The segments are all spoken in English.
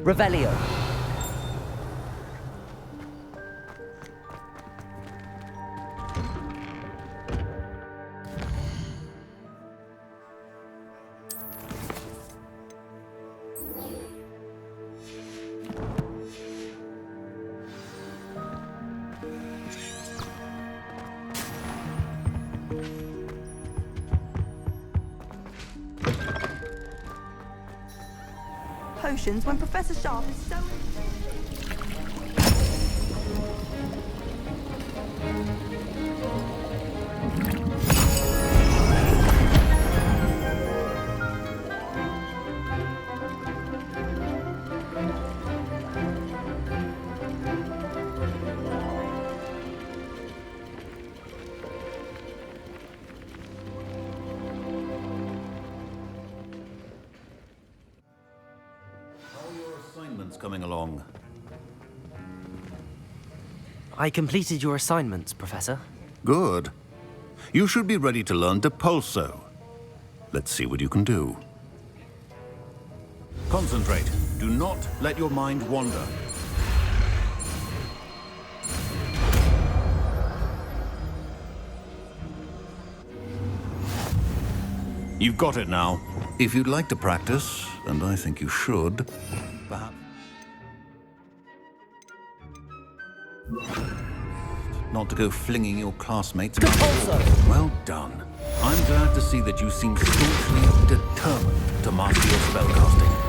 Revelio. Potions when Professor Sharp is so... Coming along. I completed your assignments, Professor. Good. You should be ready to learn Depulso. Let's see what you can do. Concentrate. Do not let your mind wander. You've got it now. If you'd like to practice, and I think you should, perhaps... Not to go flinging your classmates. Depulso! Well done. I'm glad to see that you seem staunchly determined to master your spellcasting.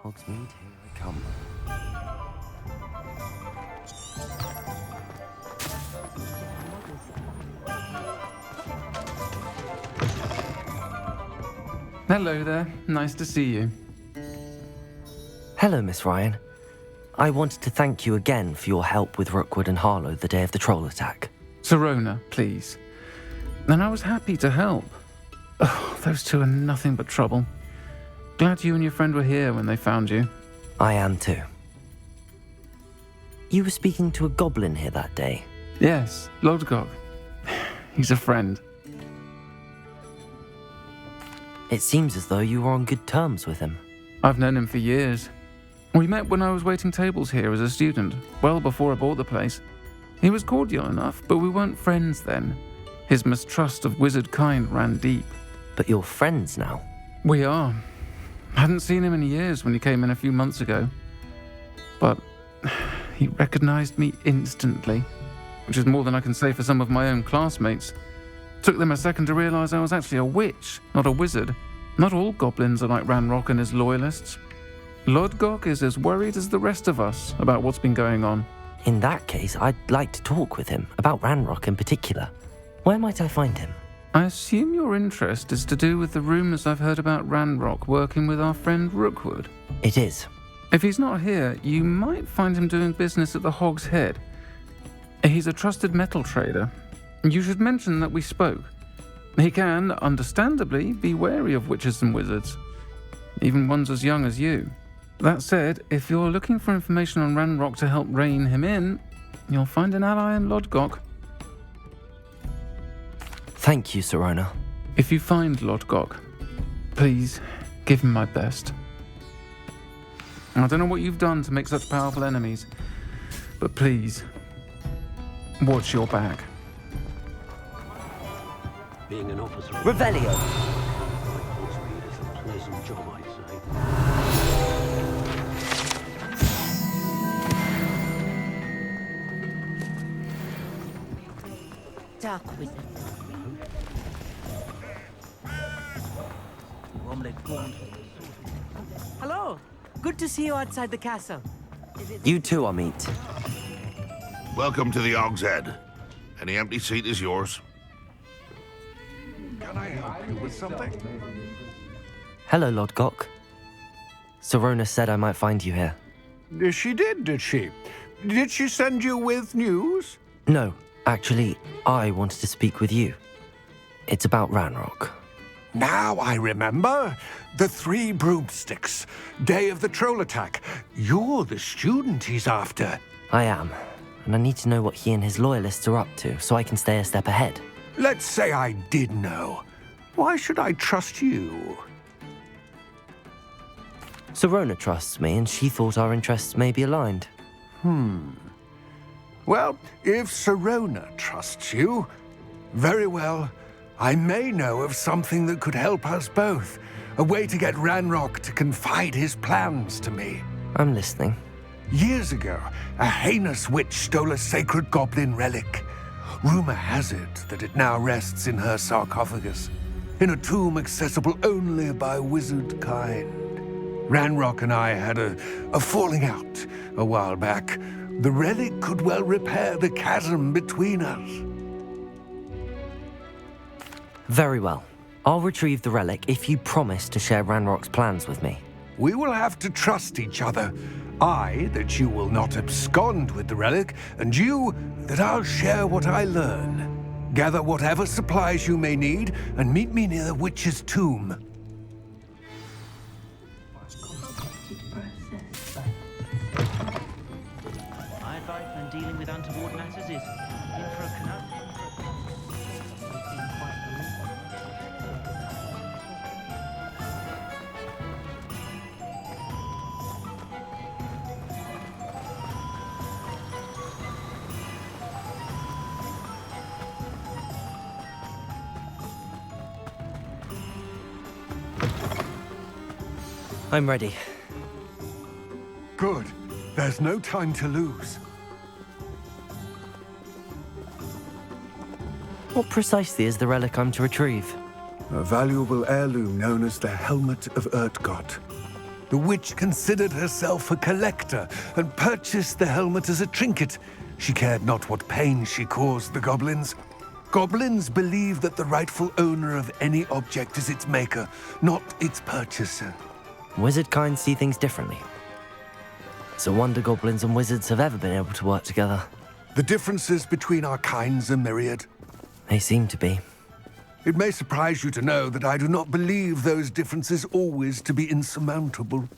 Hogsmeade, here I come. Hello there. Nice to see you. Hello, Miss Ryan. I wanted to thank you again for your help with Rookwood and Harlow the day of the troll attack. Serona, please. And I was happy to help. Oh, those two are nothing but trouble. Glad you and your friend were here when they found you. I am too. You were speaking to a goblin here that day. Yes, Lodgok. He's a friend. It seems as though you were on good terms with him. I've known him for years. We met when I was waiting tables here as a student, well before I bought the place. He was cordial enough, but we weren't friends then. His mistrust of wizard kind ran deep. But you're friends now. We are. Hadn't seen him in years when he came in a few months ago. But he recognized me instantly, which is more than I can say for some of my own classmates. Took them a second to realize I was actually a witch, not a wizard. Not all goblins are like Ranrock and his loyalists. Lodgok is as worried as the rest of us about what's been going on. In that case, I'd like to talk with him, about Ranrock in particular. Where might I find him? I assume your interest is to do with the rumours I've heard about Ranrock working with our friend Rookwood. It is. If he's not here, you might find him doing business at the Hog's Head. He's a trusted metal trader. You should mention that we spoke. He can, understandably, be wary of witches and wizards, even ones as young as you. That said, if you're looking for information on Ranrock to help rein him in, you'll find an ally in Lodgok. Thank you, Sirona. If you find Lodgok, please give him my best. I don't know what you've done to make such powerful enemies, but please, watch your back. Being an officer of Revelio! Godspeed is a pleasant job, I'd say. Dark wizard. Hello. Good to see you outside the castle. You too, Amit. Welcome to the Hog's Head. Any empty seat is yours. Can I help you with something? Hello, Lodgok. Sirona said I might find you here. She did she? Did she send you with news? No, actually, I wanted to speak with you. It's about Ranrock. Now I remember. The 3 broomsticks. Day of the troll attack. You're the student he's after. I am, and I need to know what he and his loyalists are up to so I can stay a step ahead. Let's say I did know. Why should I trust you? Sirona trusts me, and she thought our interests may be aligned. Well, if Sirona trusts you, very well. I may know of something that could help us both. A way to get Ranrock to confide his plans to me. I'm listening. Years ago, a heinous witch stole a sacred goblin relic. Rumor has it that it now rests in her sarcophagus, in a tomb accessible only by wizard kind. Ranrock and I had a falling out a while back. The relic could well repair the chasm between us. Very well. I'll retrieve the relic if you promise to share Ranrock's plans with me. We will have to trust each other. I, that you will not abscond with the relic, and you, that I'll share what I learn. Gather whatever supplies you may need, and meet me near the witch's tomb. My advice when dealing with untoward matters is in for a canal. I'm ready. Good. There's no time to lose. What precisely is the relic I'm to retrieve? A valuable heirloom known as the Helmet of Urtgott. The witch considered herself a collector and purchased the helmet as a trinket. She cared not what pain she caused the goblins. Goblins believe that the rightful owner of any object is its maker, not its purchaser. Wizard kind see things differently. It's a wonder goblins and wizards have ever been able to work together. The differences between our kinds are myriad. They seem to be. It may surprise you to know that I do not believe those differences always to be insurmountable.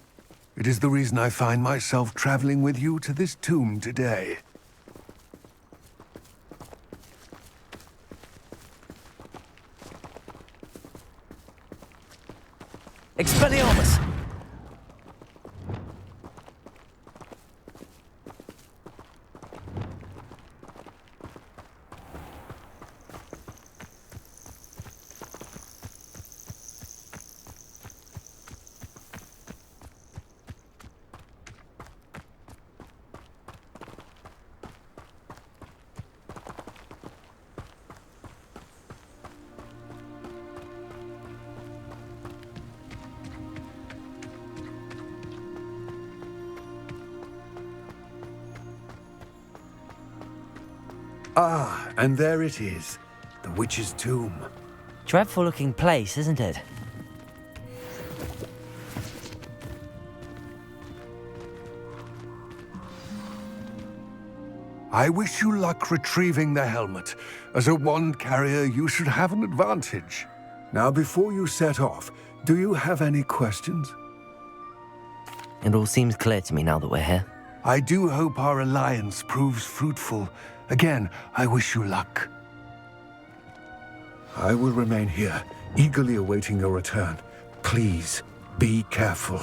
It is the reason I find myself traveling with you to this tomb today. Expelliarmus! Ah, and there it is, the witch's tomb. Dreadful looking place, isn't it? I wish you luck retrieving the helmet. As a wand carrier, you should have an advantage. Now, before you set off, do you have any questions? It all seems clear to me now that we're here. I do hope our alliance proves fruitful. Again, I wish you luck. I will remain here, eagerly awaiting your return. Please, be careful.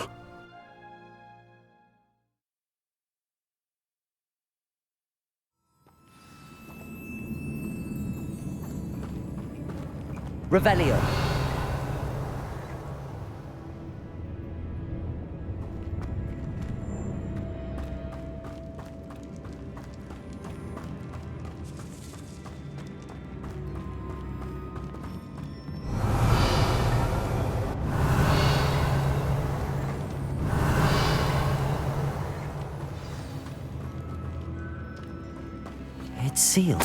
Revelio. It's sealed.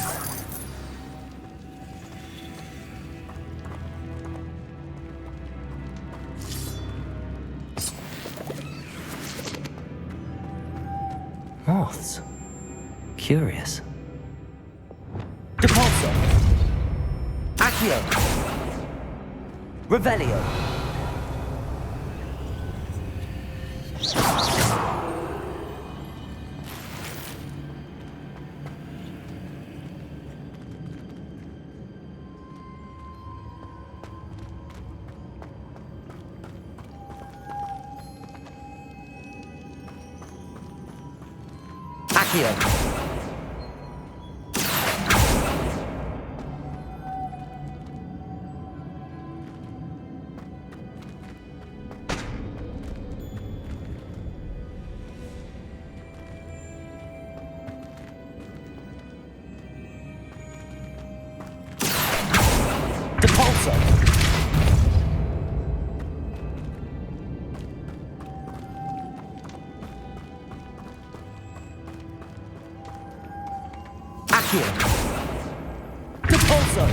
Moths. Curious. Depulso. Accio. Revelio. Accio. Depulso. Accio. Depulso.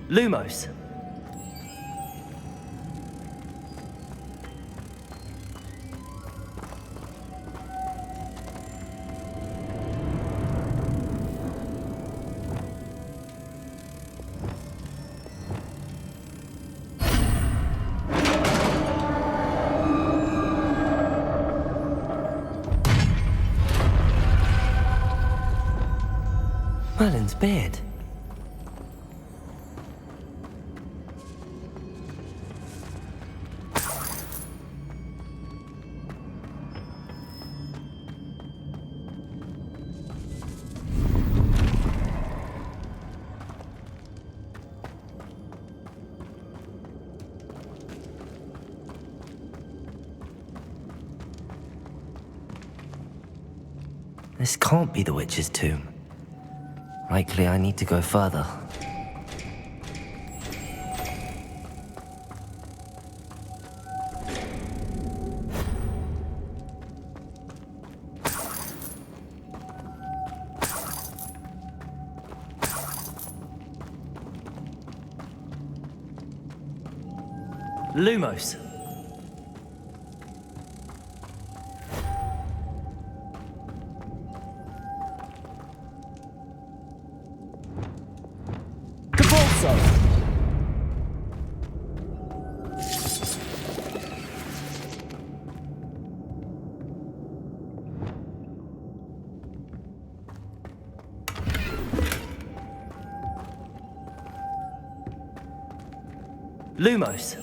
Lumos. Merlin's beard. This can't be the witch's tomb. Likely I need to go further. Lumos. Lumos.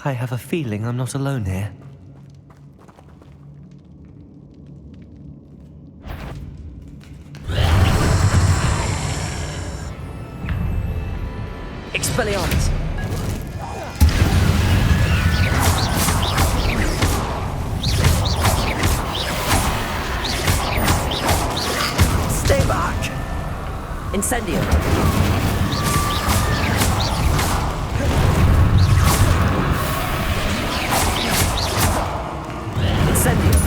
I have a feeling I'm not alone here. Expelliarmus! Incendio. Incendio.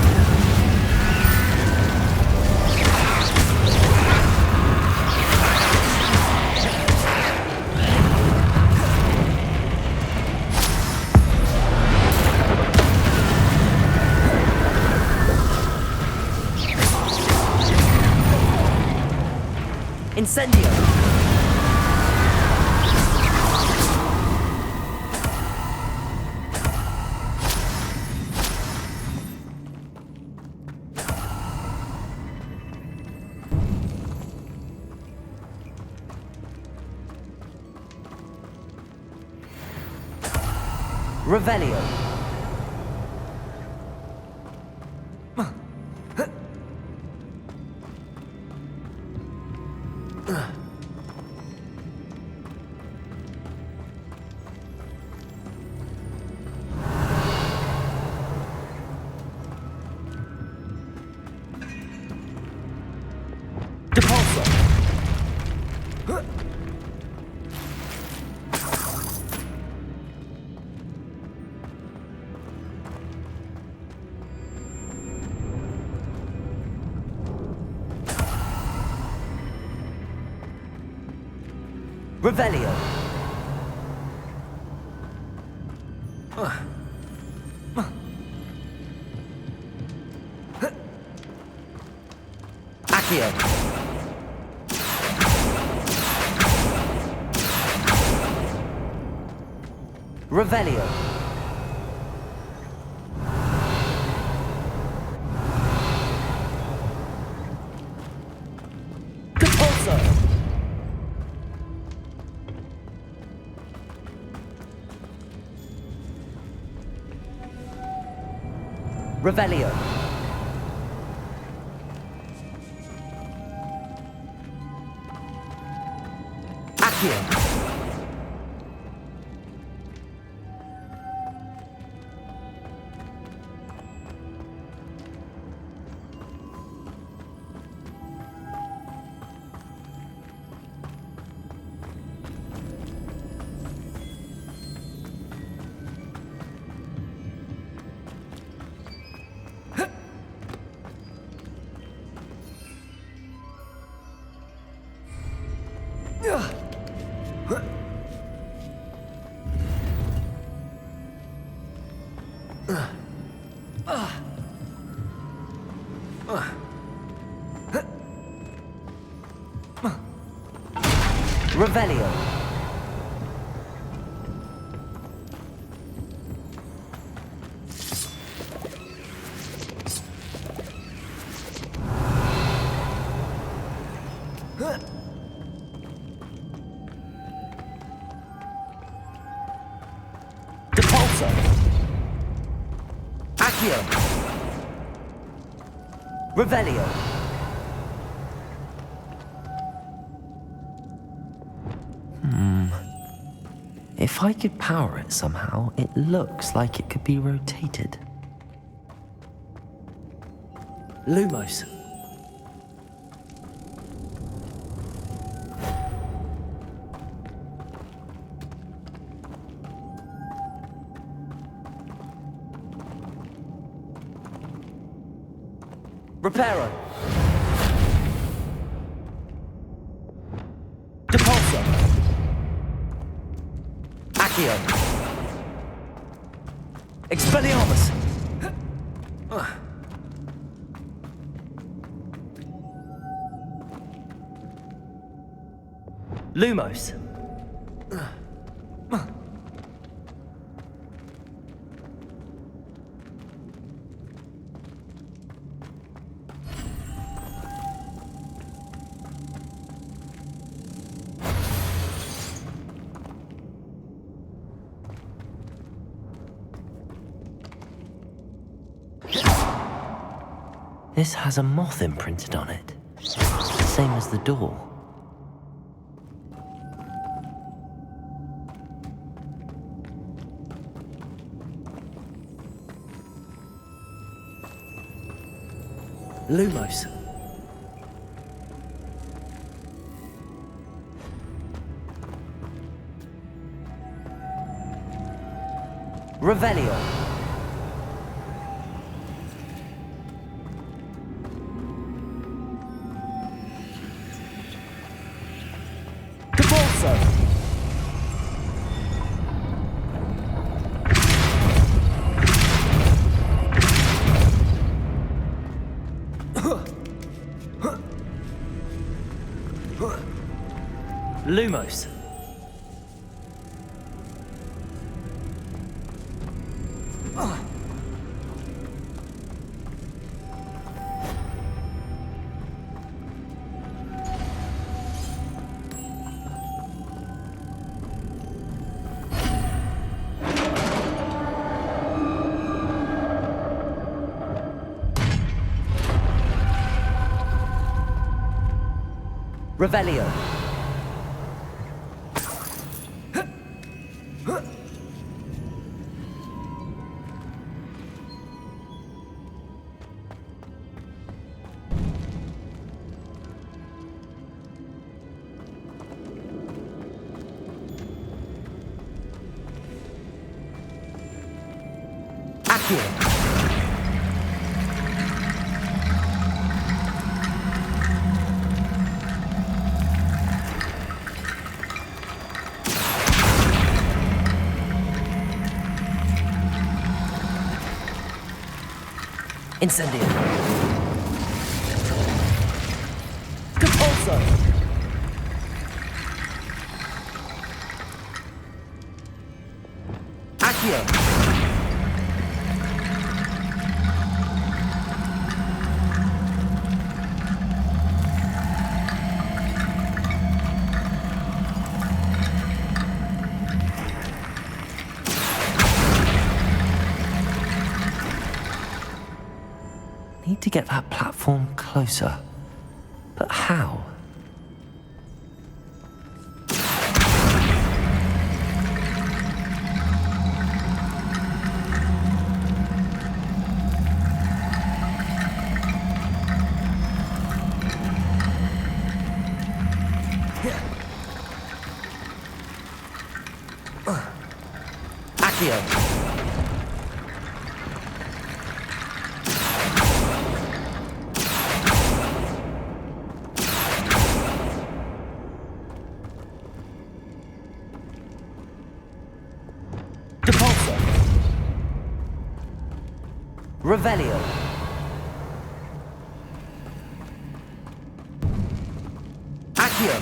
Incendio! Revelio. Depulso. Revelio. Accio. Revelio. Depulso. Revelio. Accio. Revelio. Depulso. Accio. Revelio. If I could power it somehow, it looks like it could be rotated. Lumos. Reparo. Depulso. Accio. Expelliarmus. Lumos. This has a moth imprinted on it, same as the door. Lumos. Revelio. Depulso. Lumos. Revelio. Accio. Incendio. Depulso. Accio. Need to get that platform closer. But how? Accio. Depulso. Revelio. Accio.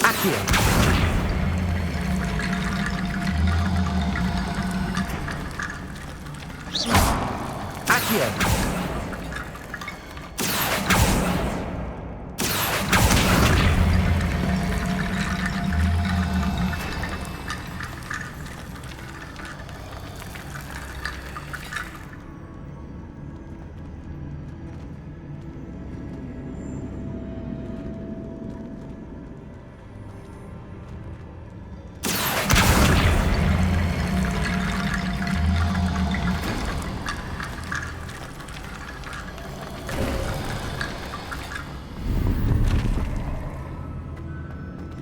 Accio. Accio.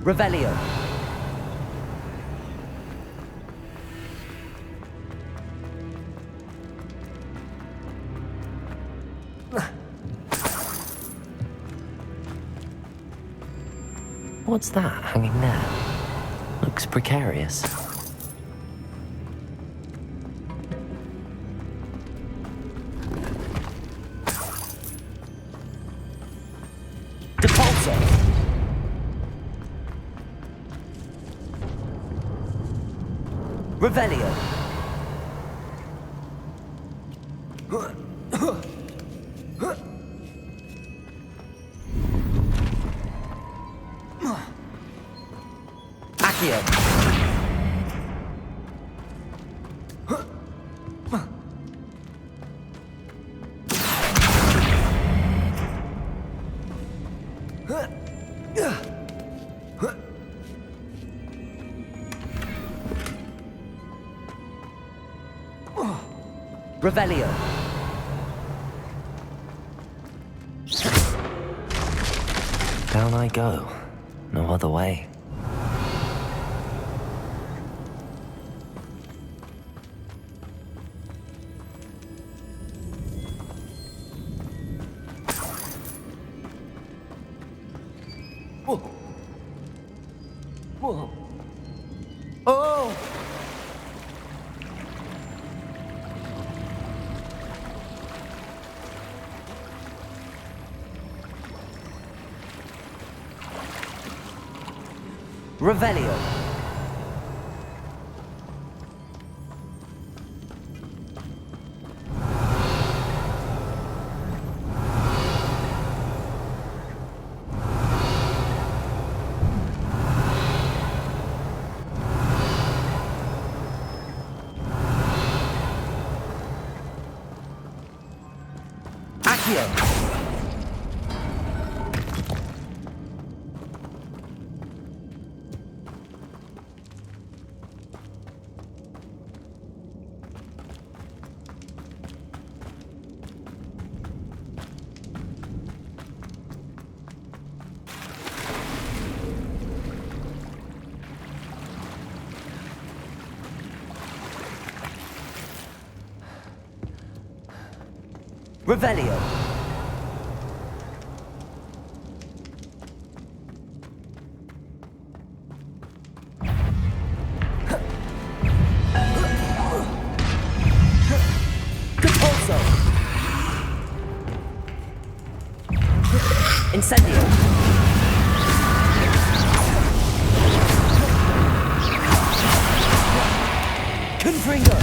Revelio. What's that hanging there? Looks precarious. Depulso. Revelio. Accio. Revelio. Down I go. No other way. Whoa. Whoa. Oh! Revelio. Accio. Revelio. Compulso. Incendio. Confringo.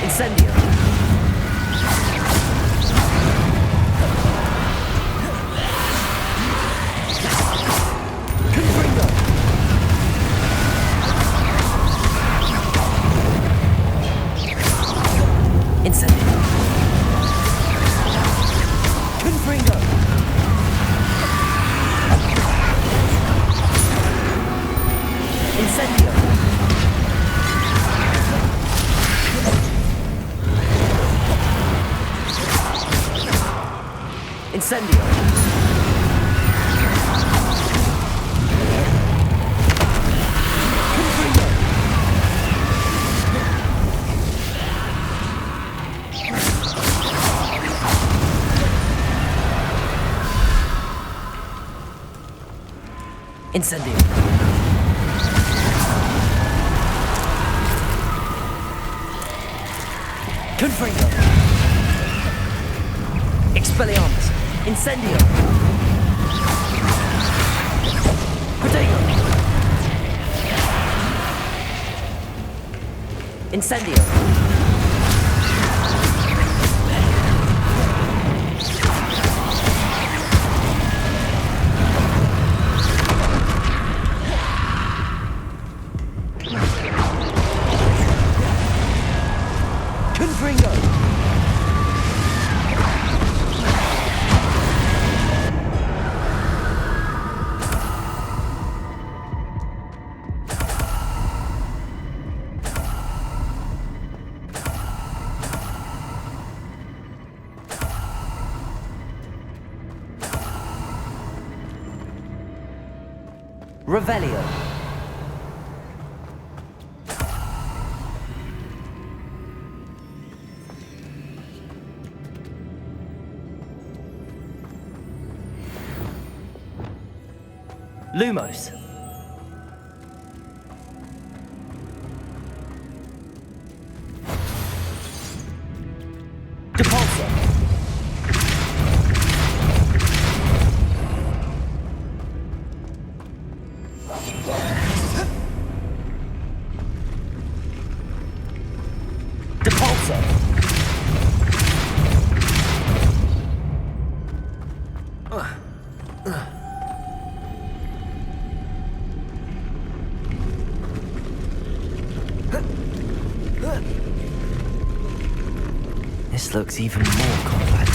Incendio. Confringo. Incendio. Confringo. Incendio. Incendio. Confringo. Incendio. Confringo. Expelliarmus. Incendio. Protego. Incendio. Confringo. Revelio. Lumos. Depulso! This looks even more complex.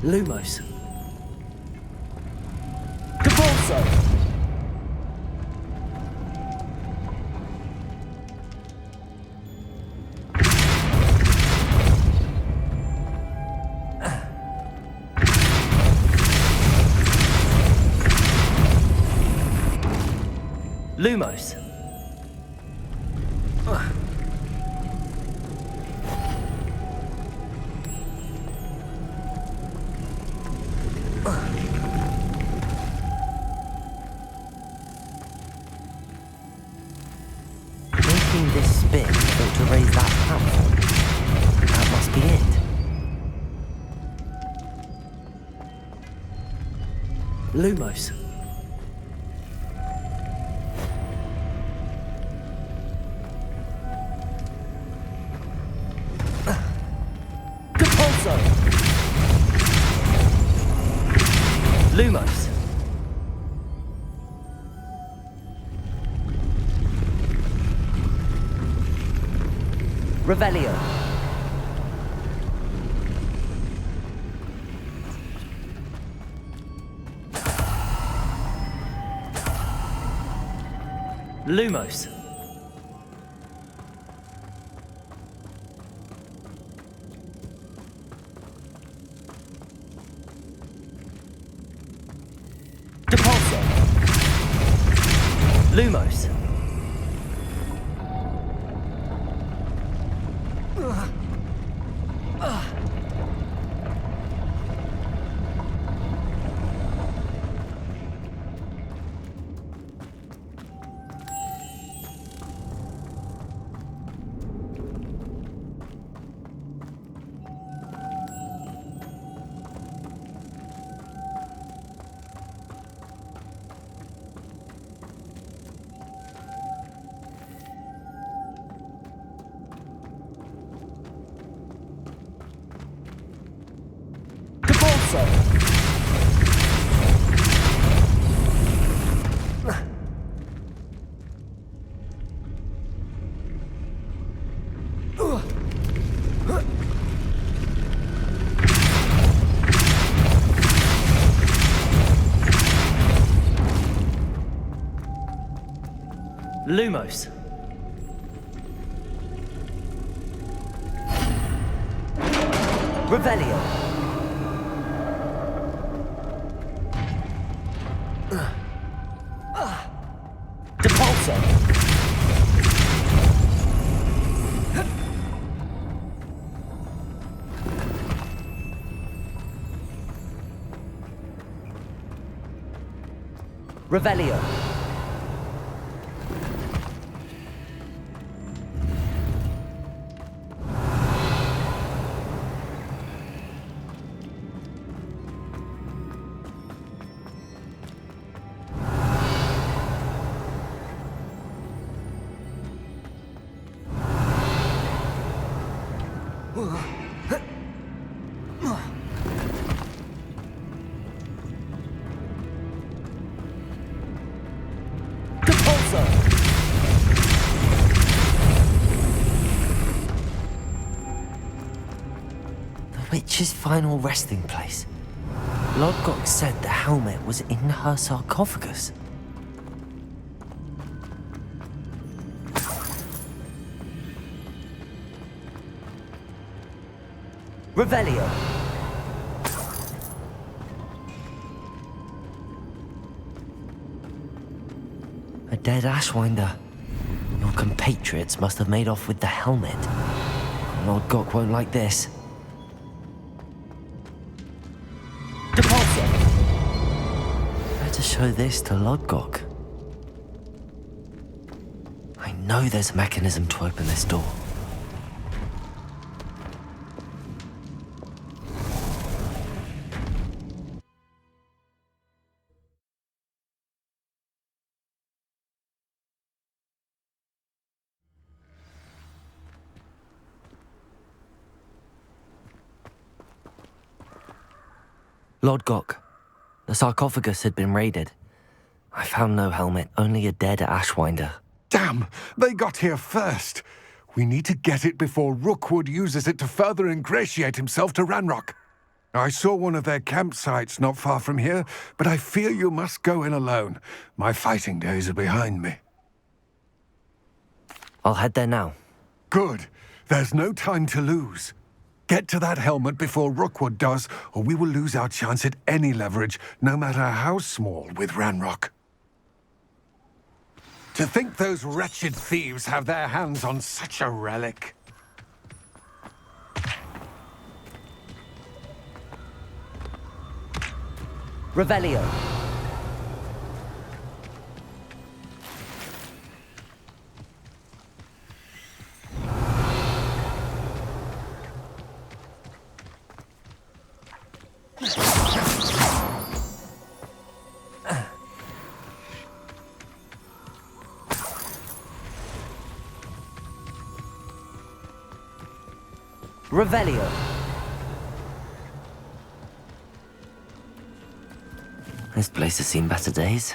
Lumos. Depulso! Lumos. Making this spin ought to raise that platform. That must be it. Lumos. Depulso! Lumos. Revelio. Lumos. Depulso. Lumos. Depulso. Lumos. Revelio. Depulso. Revelio. Depulso. The witch's final resting place. Lodgok said the helmet was in her sarcophagus. Revelio. A dead Ashwinder. Your compatriots must have made off with the helmet. Lodgok won't like this. Depulso. Better show this to Lodgok. I know there's a mechanism to open this door. Lord Gok, the sarcophagus had been raided. I found no helmet, only a dead Ashwinder. Damn! They got here first! We need to get it before Rookwood uses it to further ingratiate himself to Ranrock. I saw one of their campsites not far from here, but I fear you must go in alone. My fighting days are behind me. I'll head there now. Good. There's no time to lose. Get to that helmet before Rookwood does, or we will lose our chance at any leverage, no matter how small, with Ranrock. To think those wretched thieves have their hands on such a relic. Revelio. Revelio. This place has seen better days.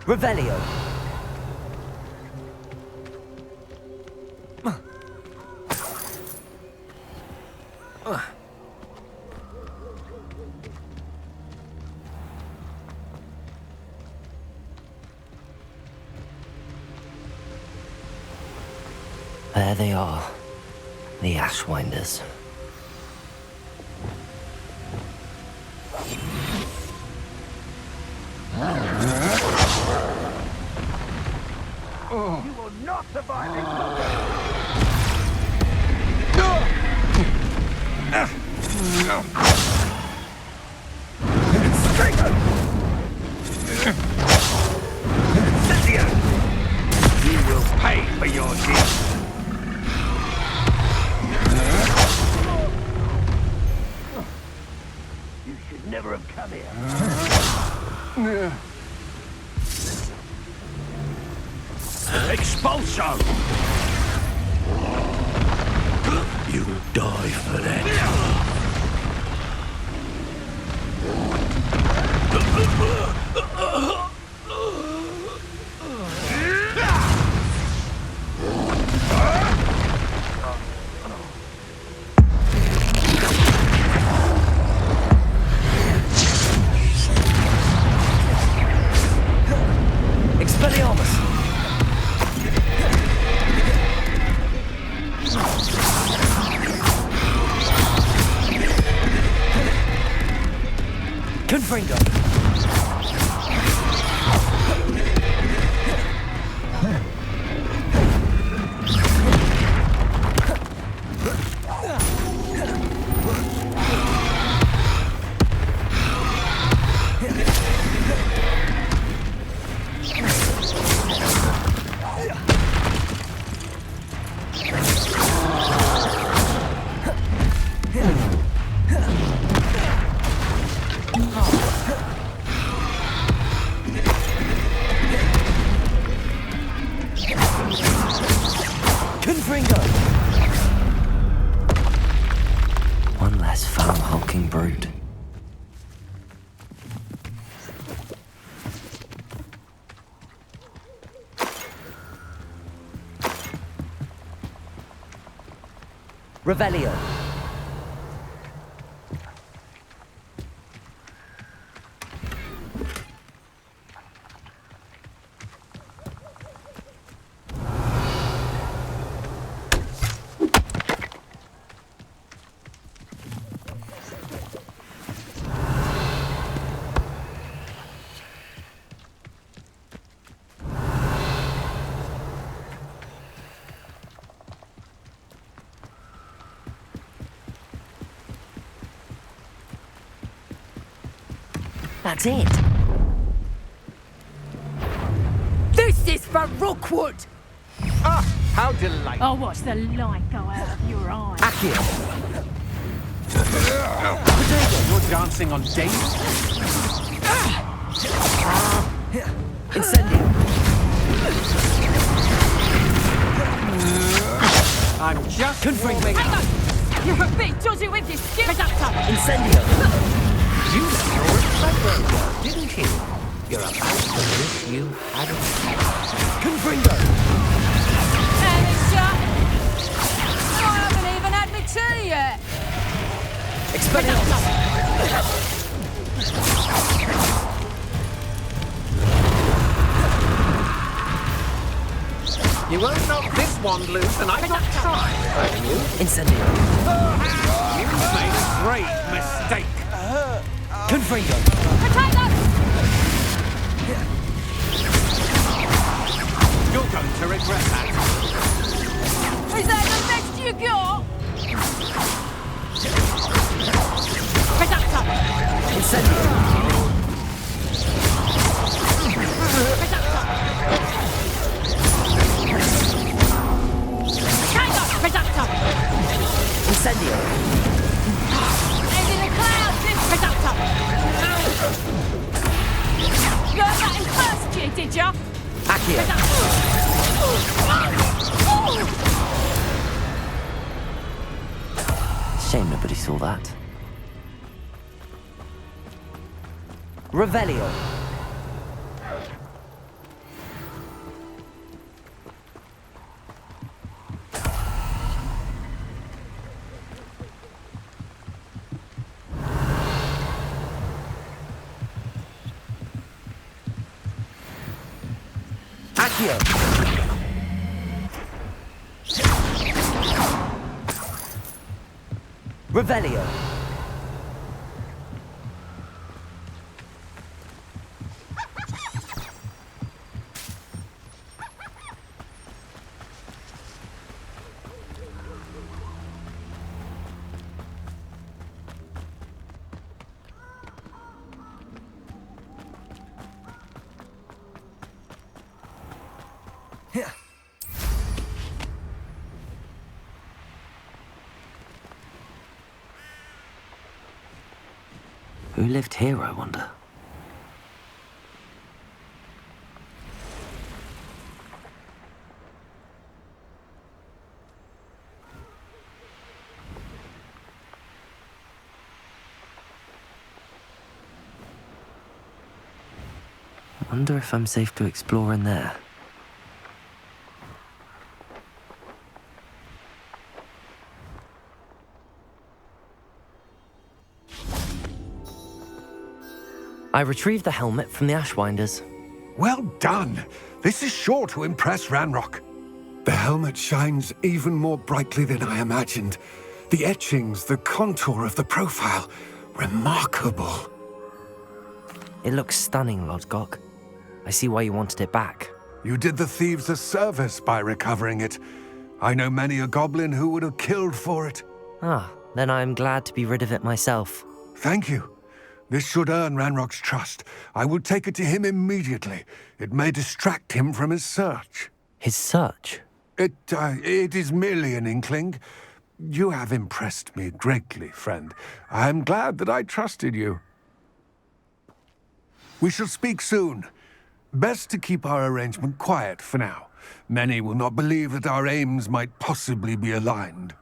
Revelio. There they are, the Ashwinders. You will not survive it. Cynthia! You will pay for your deeds. You should never have come here. Expulso! You'll die for that. Expelliarmus! Confringo! One less foul hulking brute. Revelio. That's it. This is for Rookwood! Ah, how delightful. I'll watch the light go out of your eyes. Accio. You're dancing on dates? Incendio. I'm just Confringo. Hang on! You're a bit dodgy with your skill adapter! Incendio. You saw it somewhere, didn't you? You're about to wish you hadn't. Confringo. And it's shut! I haven't even had my tea yet! Expelliarmus. You won't knock this wand loose, and I've got time, won't you? Incendio. You've made a great mistake. Confringo. Potato! You're going to regret that. Is that the best you got? Potato! Incendio. Potato! Potato! Incendio. And in the clouds, this potato! You heard that in first year, did ya? Accio. Shame nobody saw that. Revelio. Accio. Revelio. Who lived here, I wonder? I wonder if I'm safe to explore in there. I retrieved the helmet from the Ashwinders. Well done. This is sure to impress Ranrock. The helmet shines even more brightly than I imagined. The etchings, the contour of the profile, remarkable. It looks stunning, Lodgok. I see why you wanted it back. You did the thieves a service by recovering it. I know many a goblin who would have killed for it. Ah, then I'm glad to be rid of it myself. Thank you. This should earn Ranrock's trust. I will take it to him immediately. It may distract him from his search. His search? It is merely an inkling. You have impressed me greatly, friend. I am glad that I trusted you. We shall speak soon. Best to keep our arrangement quiet for now. Many will not believe that our aims might possibly be aligned.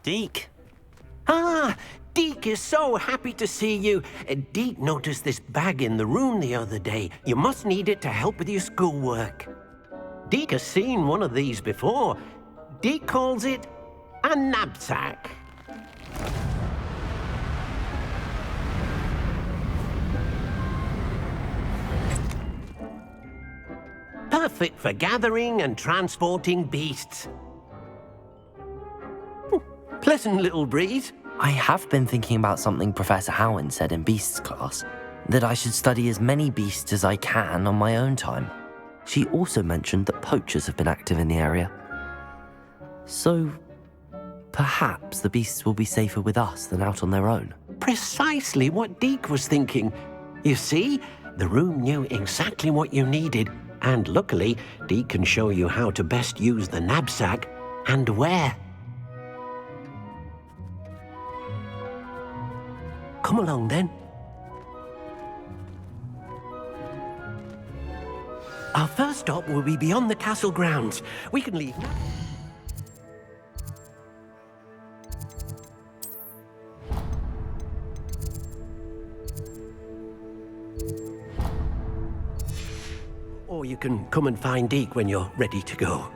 Deke. Ah, Deke is so happy to see you. Deke noticed this bag in the room the other day. You must need it to help with your schoolwork. Deke has seen one of these before. Deke calls it a knapsack. Perfect for gathering and transporting beasts. Pleasant little breeze. I have been thinking about something Professor Howin said in Beasts class, that I should study as many beasts as I can on my own time. She also mentioned that poachers have been active in the area. So, perhaps the beasts will be safer with us than out on their own. Precisely what Deke was thinking. You see, the room knew exactly what you needed, and luckily, Deke can show you how to best use the knapsack and where. Come along then. Our first stop will be beyond the castle grounds. We can leave now. Or you can come and find Deke when you're ready to go.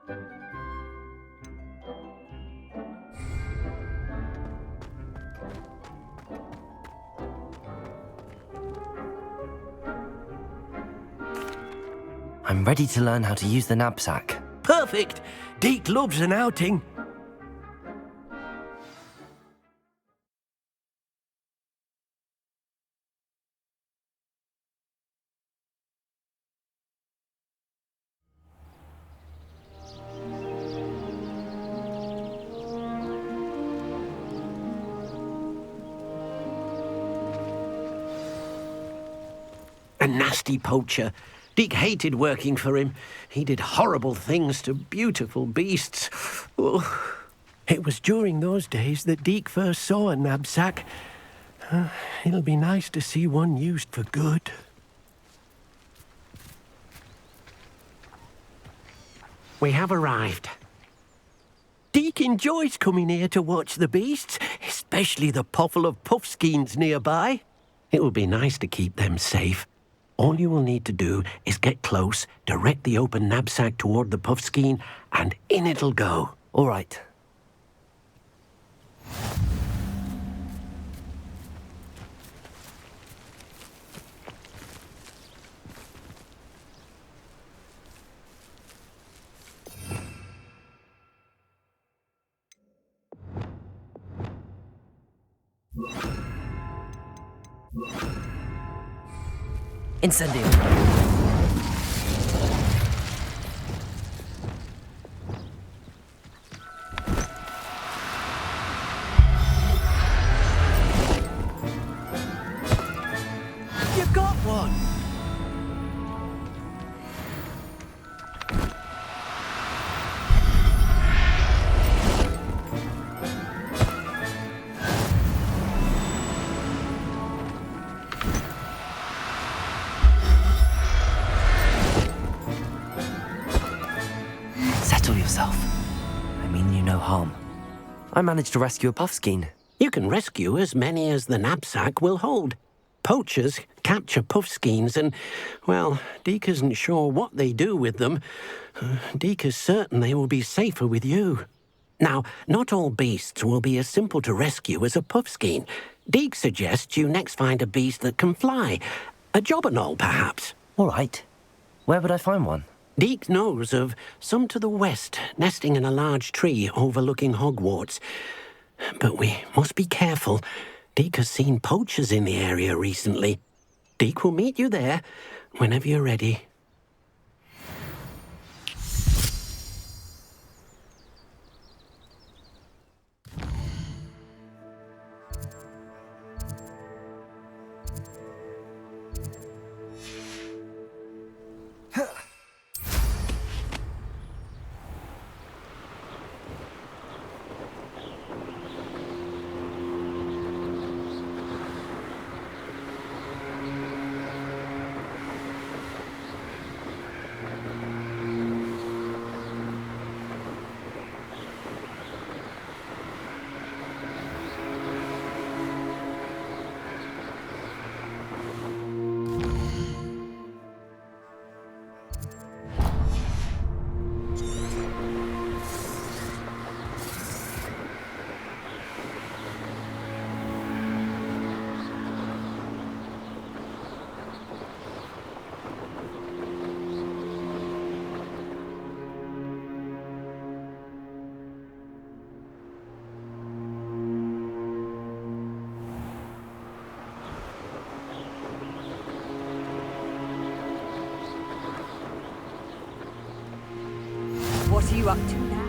I'm ready to learn how to use the knapsack. Perfect! Deke loves an outing. A nasty poacher. Deke hated working for him. He did horrible things to beautiful beasts. Oh. It was during those days that Deke first saw a knapsack. It'll be nice to see one used for good. We have arrived. Deke enjoys coming here to watch the beasts, especially the potful of puffskeins nearby. It will be nice to keep them safe. All you will need to do is get close, direct the open knapsack toward the puffskein, and in it'll go. All right. Incendio. You got one! Settle yourself. I mean you no harm. I managed to rescue a puffskein. You can rescue as many as the knapsack will hold. Poachers capture puffskeins and, well, Deke isn't sure what they do with them. Deke is certain they will be safer with you. Now, not all beasts will be as simple to rescue as a puffskein. Deke suggests you next find a beast that can fly. A jobberknoll, perhaps. All right. Where would I find one? Deke knows of some to the west, nesting in a large tree overlooking Hogwarts. But we must be careful. Deke has seen poachers in the area recently. Deke will meet you there whenever you're ready. What are you up to now?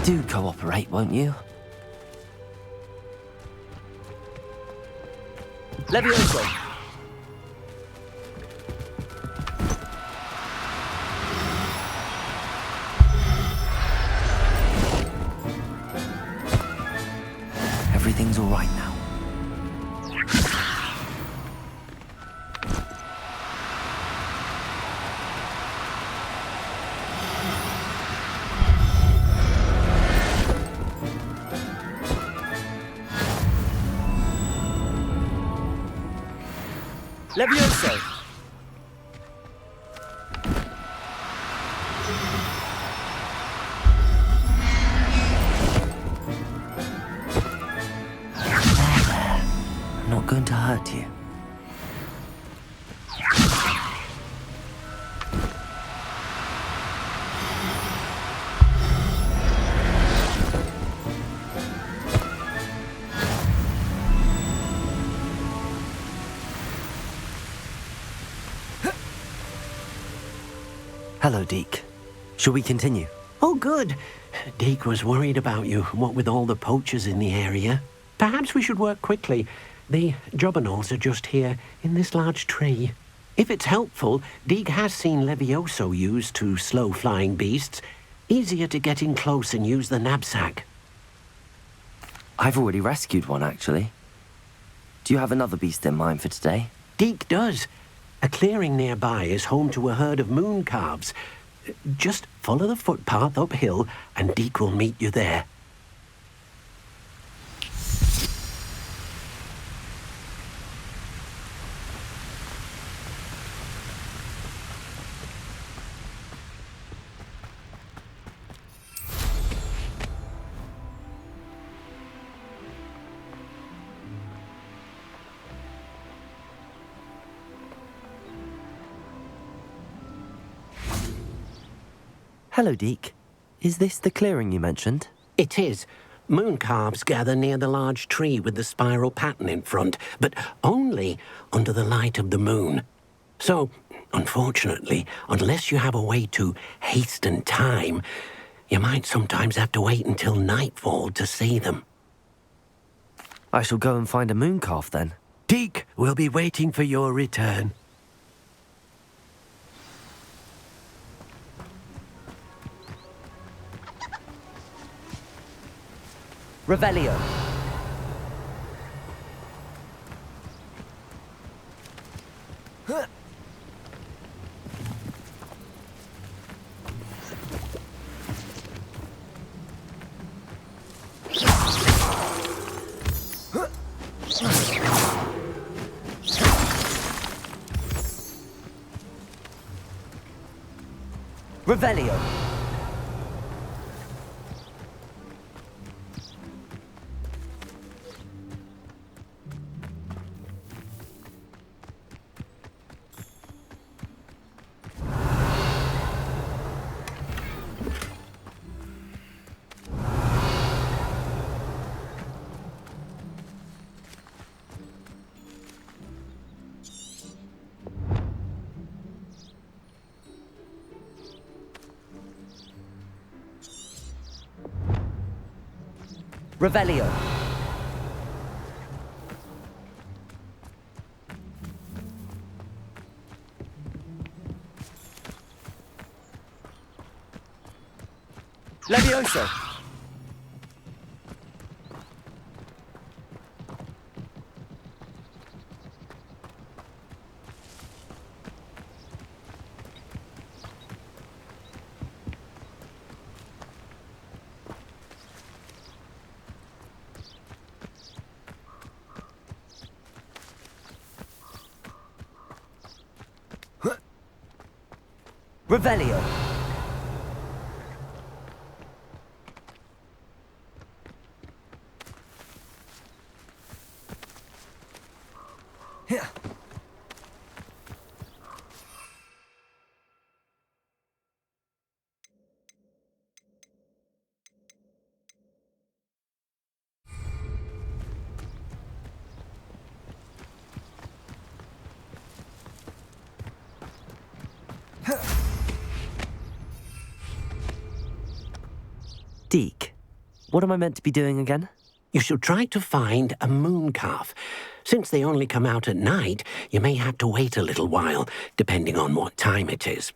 Do cooperate, won't you? Levioso! everything's all right now. Levioso! I'm not going to hurt you. Hello, Deke. Shall we continue? Oh, good. Deke was worried about you, what with all the poachers in the area. Perhaps we should work quickly. The jobberknolls are just here, in this large tree. If it's helpful, Deke has seen Levioso used to slow flying beasts. Easier to get in close and use the knapsack. I've already rescued one, actually. Do you have another beast in mind for today? Deke does. A clearing nearby is home to a herd of moon calves. Just follow the footpath uphill and Deke will meet you there. Hello, Deke. Is this the clearing you mentioned? It is. Moon calves gather near the large tree with the spiral pattern in front, but only under the light of the moon. So, unfortunately, unless you have a way to hasten time, you might sometimes have to wait until nightfall to see them. I shall go and find a moon calf then. Deke will be waiting for your return. Revelio. Revelio. Revelio. Levioso. Revelio. Here. Deke, what am I meant to be doing again? You should try to find a moon calf. Since they only come out at night, you may have to wait a little while, depending on what time it is.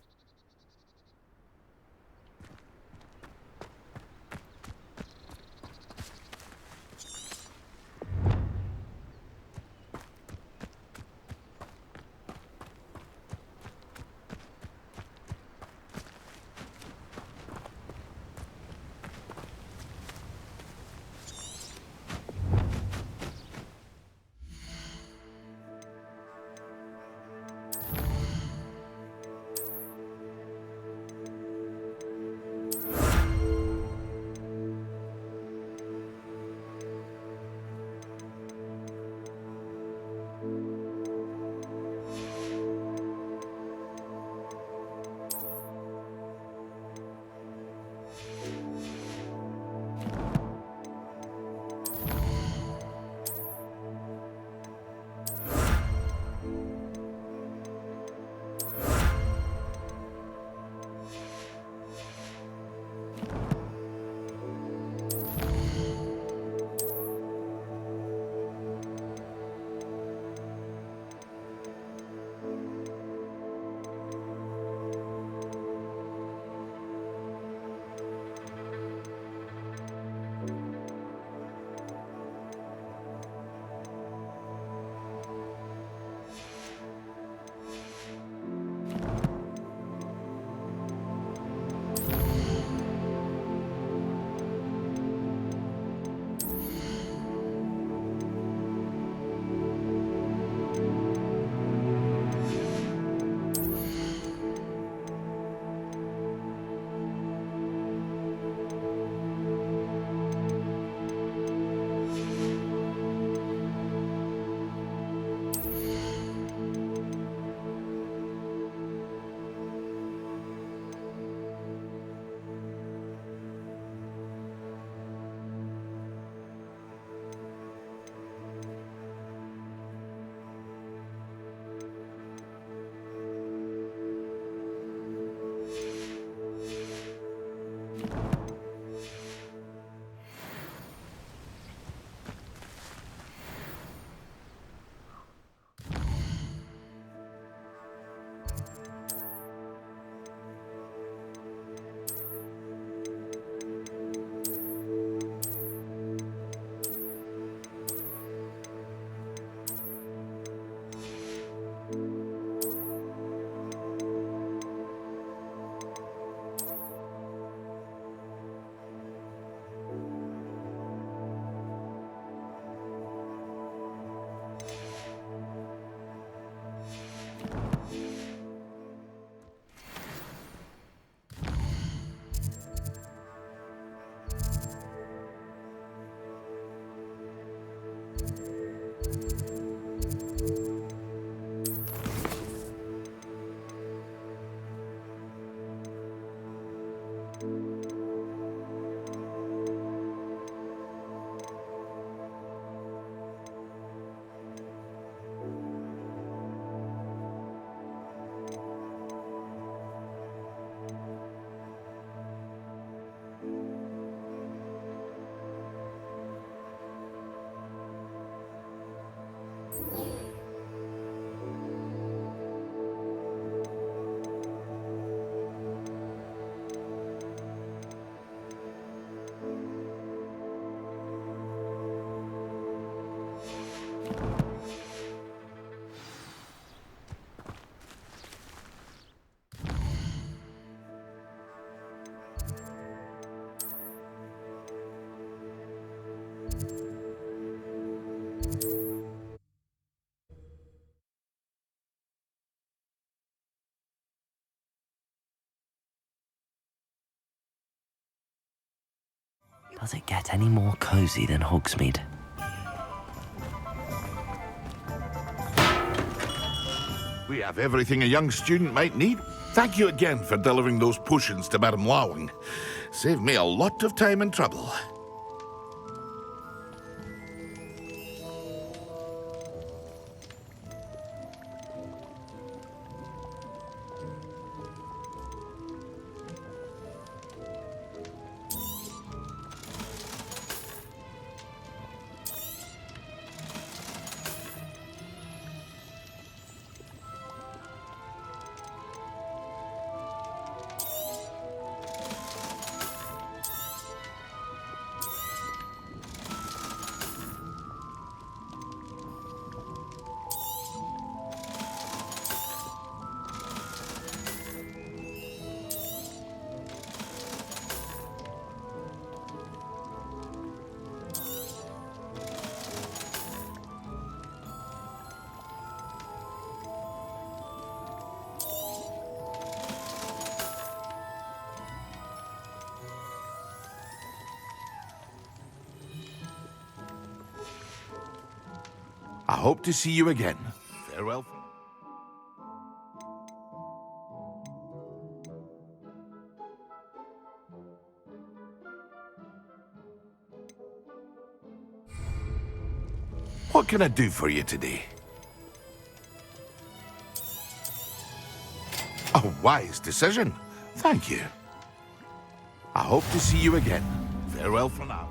Does it get any more cozy than Hogsmeade? We have everything a young student might need. Thank you again for delivering those potions to Madame Lawing. Saved me a lot of time and trouble. I hope to see you again. Farewell. What can I do for you today? A wise decision. Thank you. I hope to see you again. Farewell for now.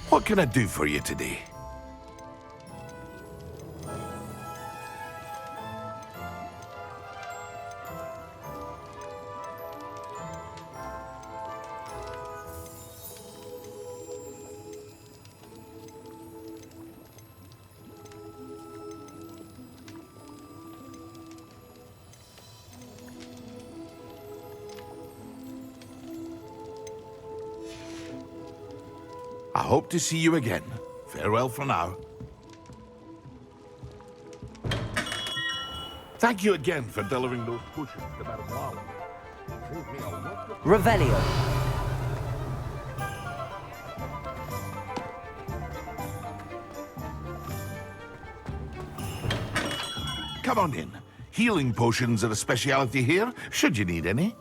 What can I do for you today? I hope to see you again. Farewell for now. Thank you again for delivering those potions to Madame Lawing. Saved me a lot of... Revelio. Come on in. Healing potions are a speciality here, should you need any.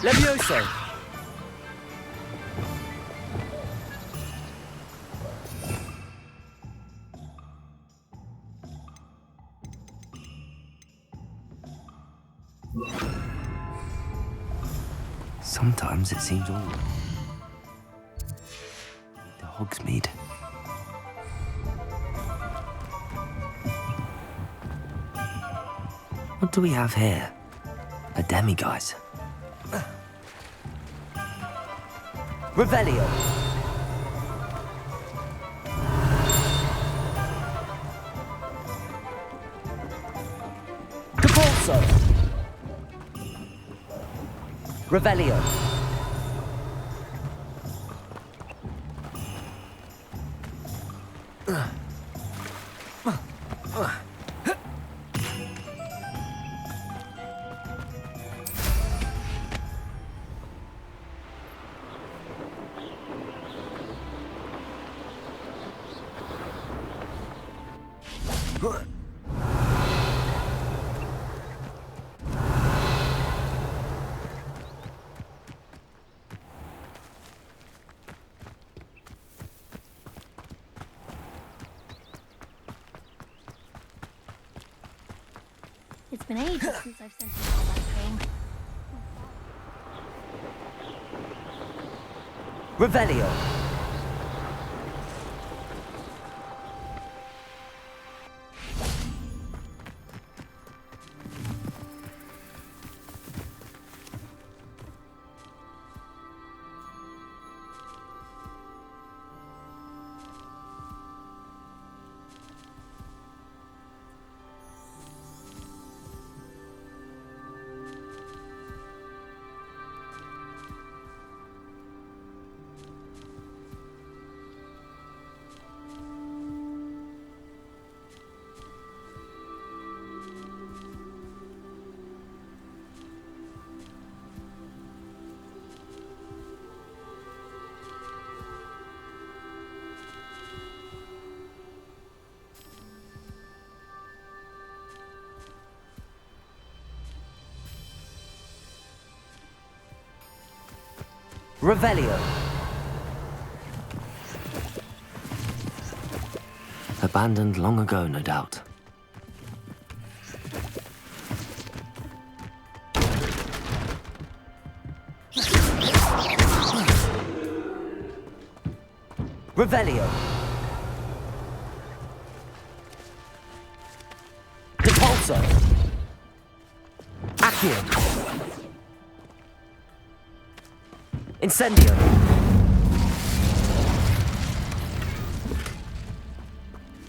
Levioso! Sometimes it seems all the Hogsmeade. What do we have here? A demiguise. Revelio. Capulso. Revelio. It's been ages since I've sent you all back home. Revelio. Revelio. Abandoned long ago, no doubt. Revelio. Depulso. Accio. Incendio.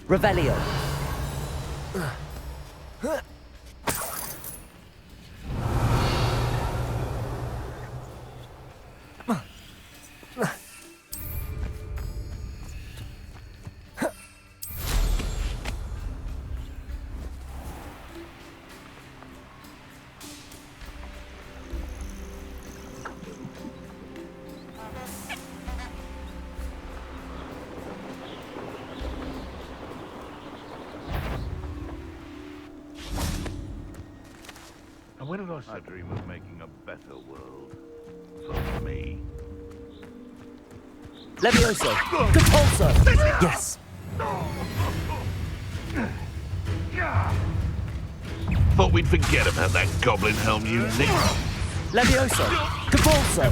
Revelio. And when did I dream of making a better world? For me. Levioso. Depulso. Yes. Thought we'd forget about that goblin helm you nicked. Levioso. Depulso.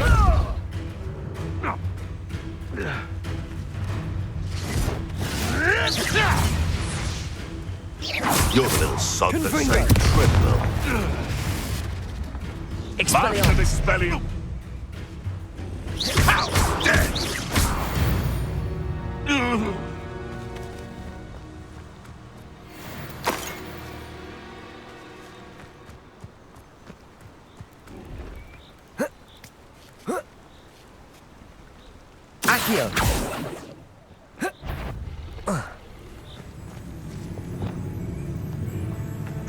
You're the little sod that Confringo. saved Triple. Expelliarmus. Expellium. How dead! Accio.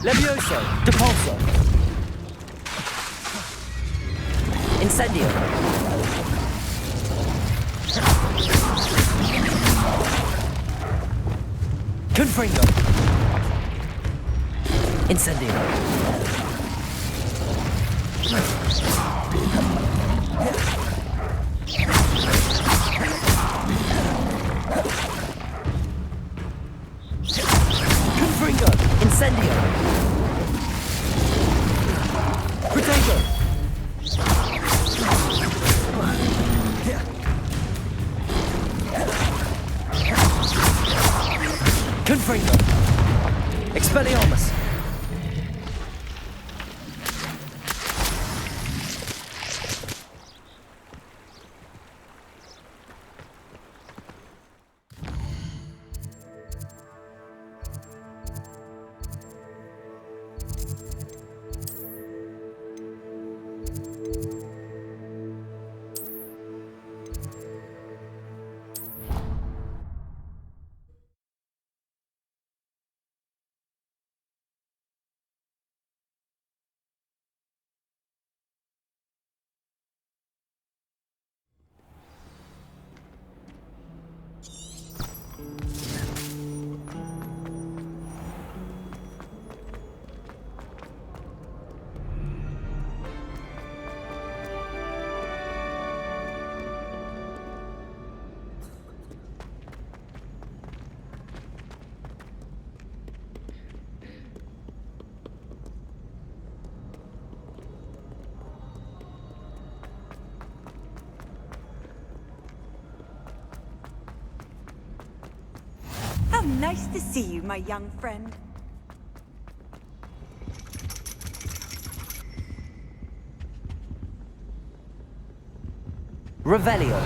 Levioso. Depulso. Incendio. Confringo. Incendio. Confringo! Expelliarmus! How nice to see you, my young friend. Revelio.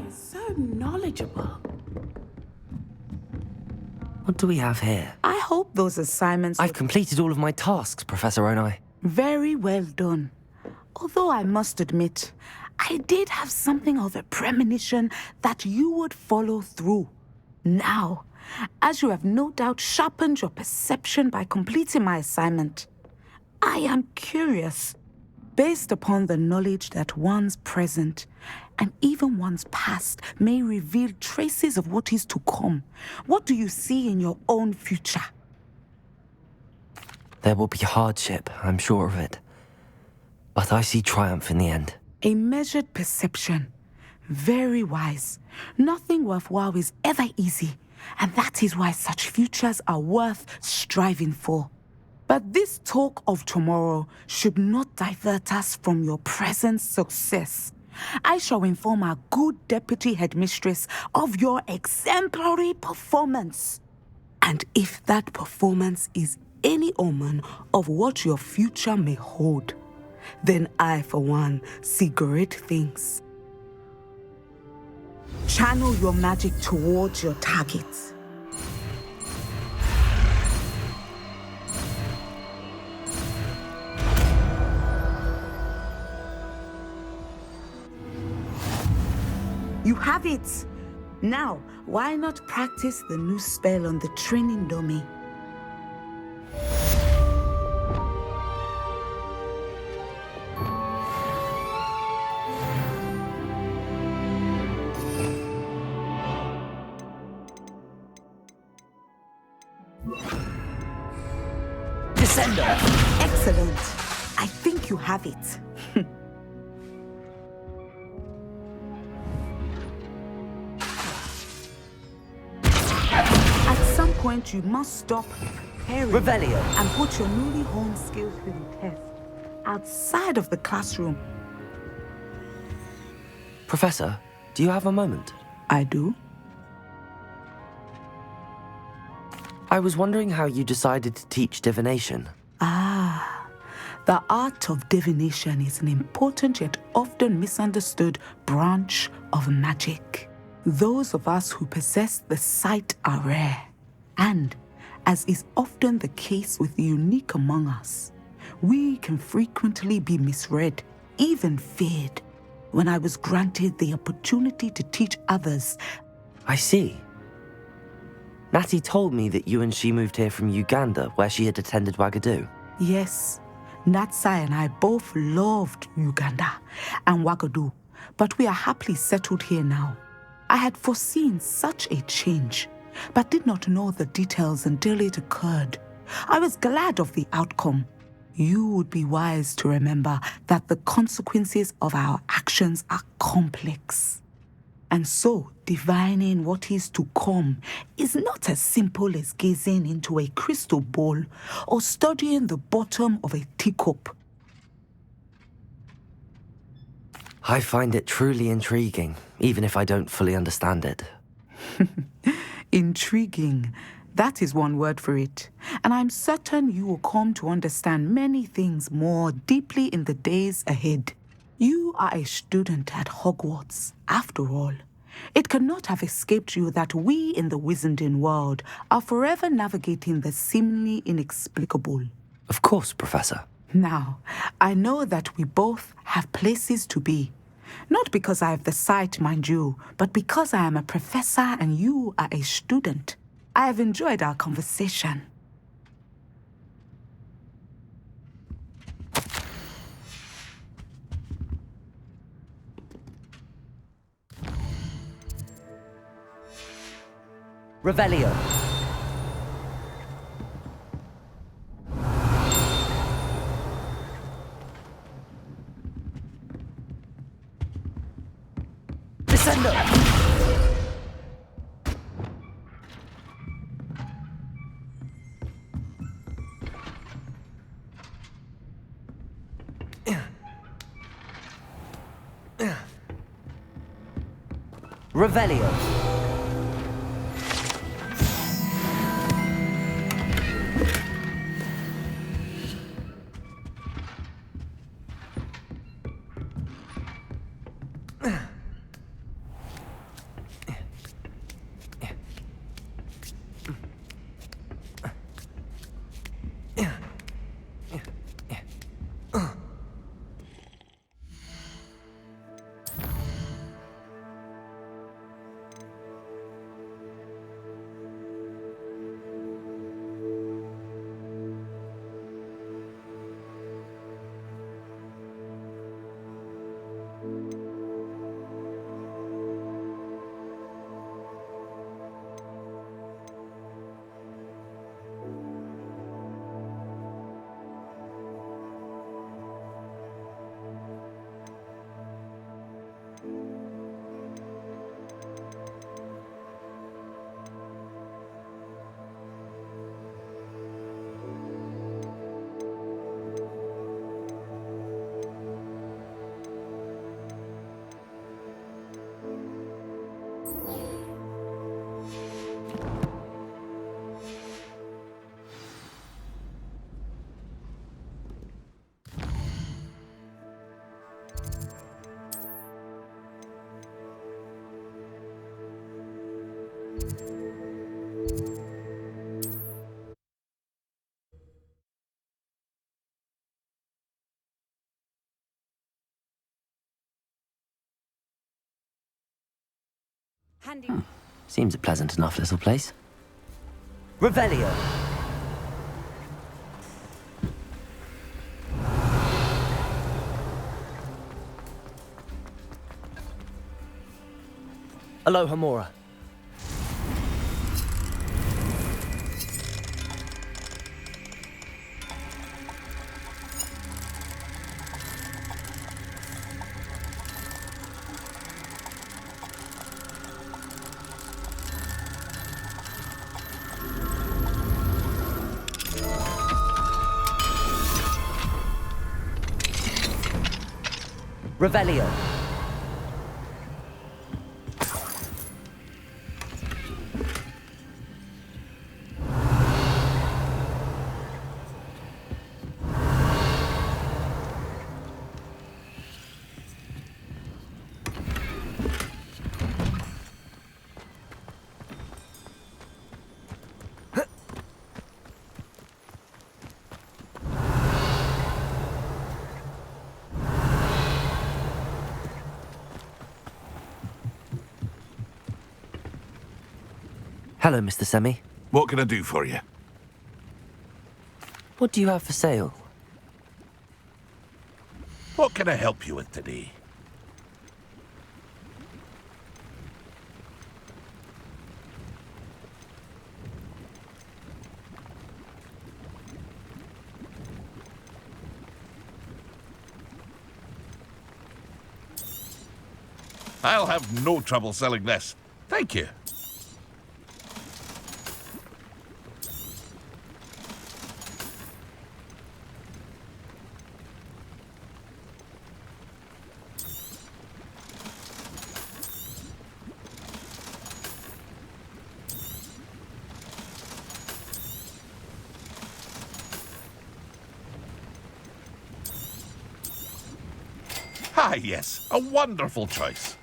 So knowledgeable. What do we have here? I hope those assignments I've completed all of my tasks, Professor Onai. very well done. Although I must admit, I did have something of a premonition that you would follow through. Now, as you have no doubt sharpened your perception by completing my assignment, I am curious, based upon the knowledge that one's present and even one's past may reveal traces of what is to come. What do you see in your own future? There will be hardship, I'm sure of it. But I see triumph in the end. A measured perception. Very wise. Nothing worthwhile is ever easy, and that is why such futures are worth striving for. But this talk of tomorrow should not divert us from your present success. I shall inform our good deputy headmistress of your exemplary performance. And if that performance is any omen of what your future may hold, then I, for one, see great things. Channel your magic towards your targets. You have it! Now, why not practice the new spell on the training dummy? Descender! Excellent. I think you have it. point, you must stop preparing Revelio. and put your newly honed skills to the test outside of the classroom. Professor, do you have a moment? I do. I was wondering how you decided to teach divination. The art of divination is an important yet often misunderstood branch of magic. Those of us who possess the sight are rare, and, as is often the case with the unique among us, we can frequently be misread, even feared. When I was granted the opportunity to teach others, I see. Natty told me that you and she moved here from Uganda, where she had attended Wagadu. yes, Natsai and I both loved Uganda and Wagadu, but we are happily settled here now. I had foreseen such a change, but did not know the details until it occurred. I was glad of the outcome. You would be wise to remember that the consequences of our actions are complex. And so, divining what is to come is not as simple as gazing into a crystal ball or studying the bottom of a teacup. I find it truly intriguing, even if I don't fully understand it. Intriguing. That is one word for it. And I'm certain you will come to understand many things more deeply in the days ahead. You are a student at Hogwarts, after all. It cannot have escaped you that we in the Wizarding world are forever navigating the seemingly inexplicable. Of course, Professor. Now, I know that we both have places to be. Not because I have the sight, mind you, but because I am a professor and you are a student. I have enjoyed our conversation. Revelio. Descendo. Revelio. Handy. Seems a pleasant enough little place. Revelio. Aloha Mora. Revelio. Hello, Mr. Semi. What can I do for you? What do you have for sale? What can I help you with today? I'll have no trouble selling this. Thank you. Ah, yes, a wonderful choice.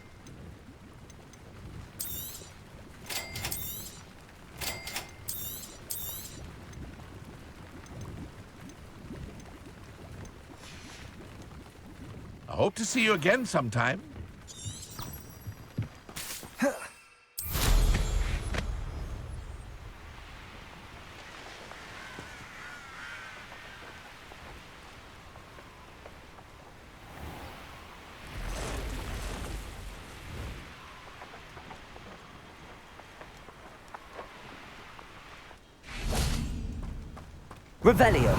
I hope to see you again sometime. Revelio.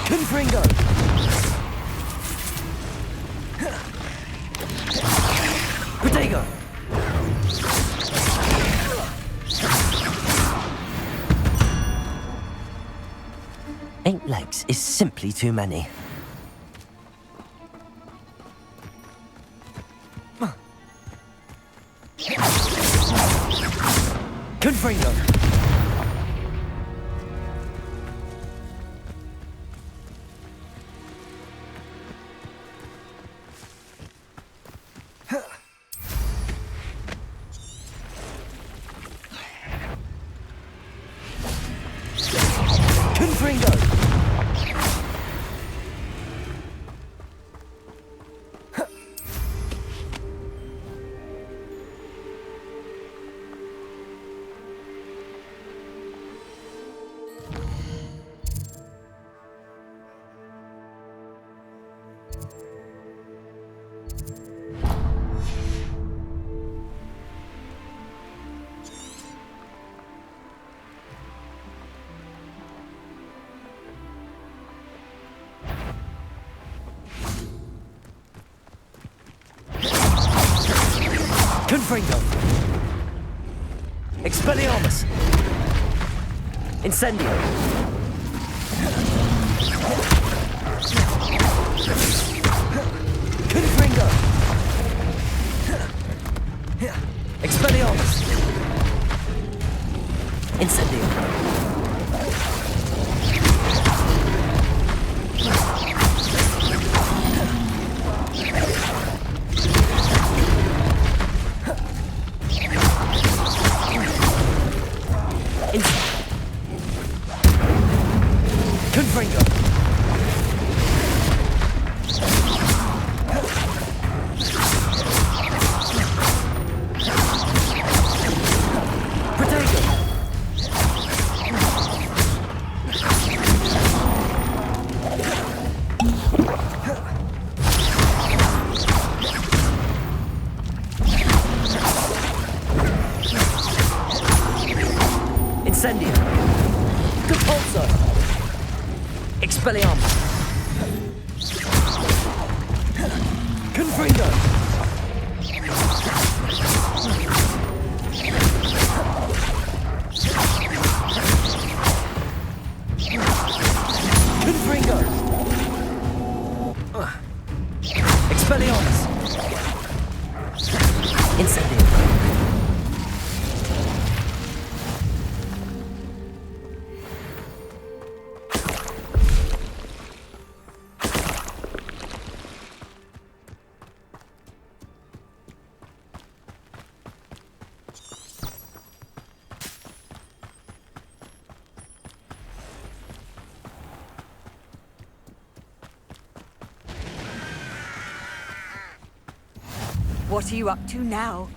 Confringo. Protego. Eight legs is simply too many. Confringo. Confringo. Confringo. Expelliarmus. Incendio. Confringo. Expelliarmus. Incendio. Confringo. Protego. Incendio. Compulso. Expelliarmus. Confringo. Confringo. Expelliarmus. Incendio. What are you up to now?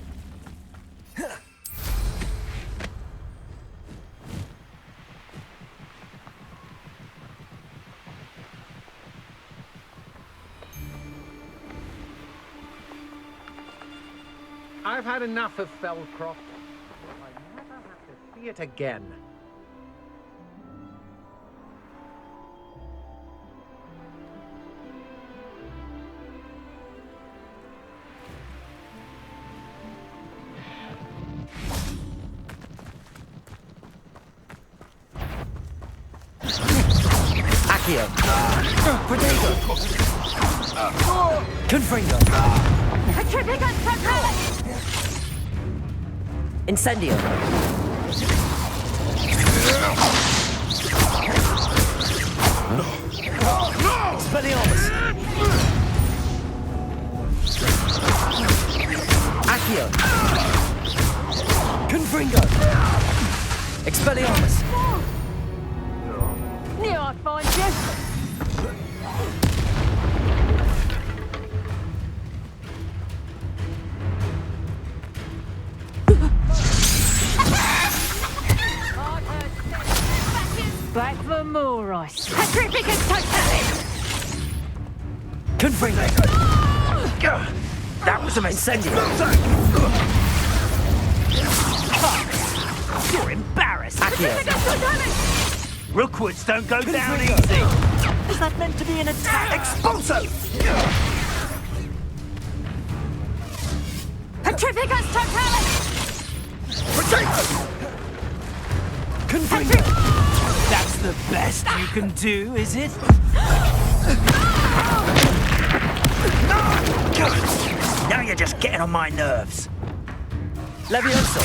I've had enough of Felcroft. I never have to see it again. Accio. Protego. Confringo. Petrificus Totalis! Incendio. Expelliarmus. Accio. Confringo. Expelliarmus. Knew I'd find you. Back for more ice. Petrificus Totalis! Confringo. That was an incendio. You're embarrassed. Accio. Rookwoods don't go down easy. Is that meant to be an attack? Expulso! Petrificus Totalis! Confringo. That's the best you can do, is it? Now you're just getting on my nerves. Levioso.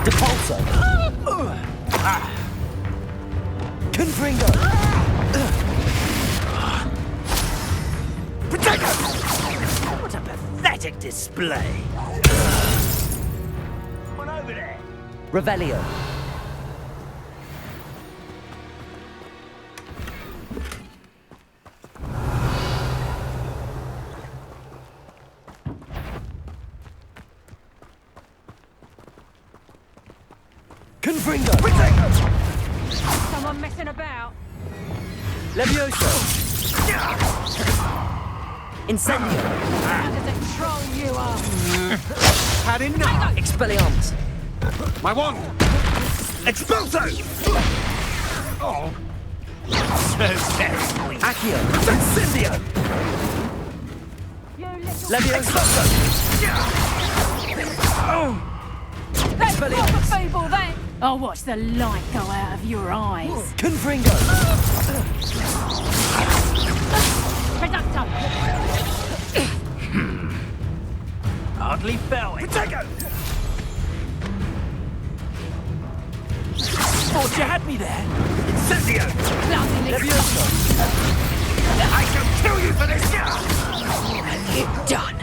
Depulso. Confringo. Protego! What a pathetic display. One over there. Revelio. Confringo. Someone messing about? Levioso. Incendio. How does it troll you are? Had enough! Expelliarmus. My wand! Expulso! Oh. Accio. Incendio! You little... Levioso. That's proper feeble then! I'll watch the light go out of your eyes. Confringo. Reducto! Hardly fell it. Protego! Thought you had me there. Incendio! Bloody Levioso. I shall kill you for this! You're done!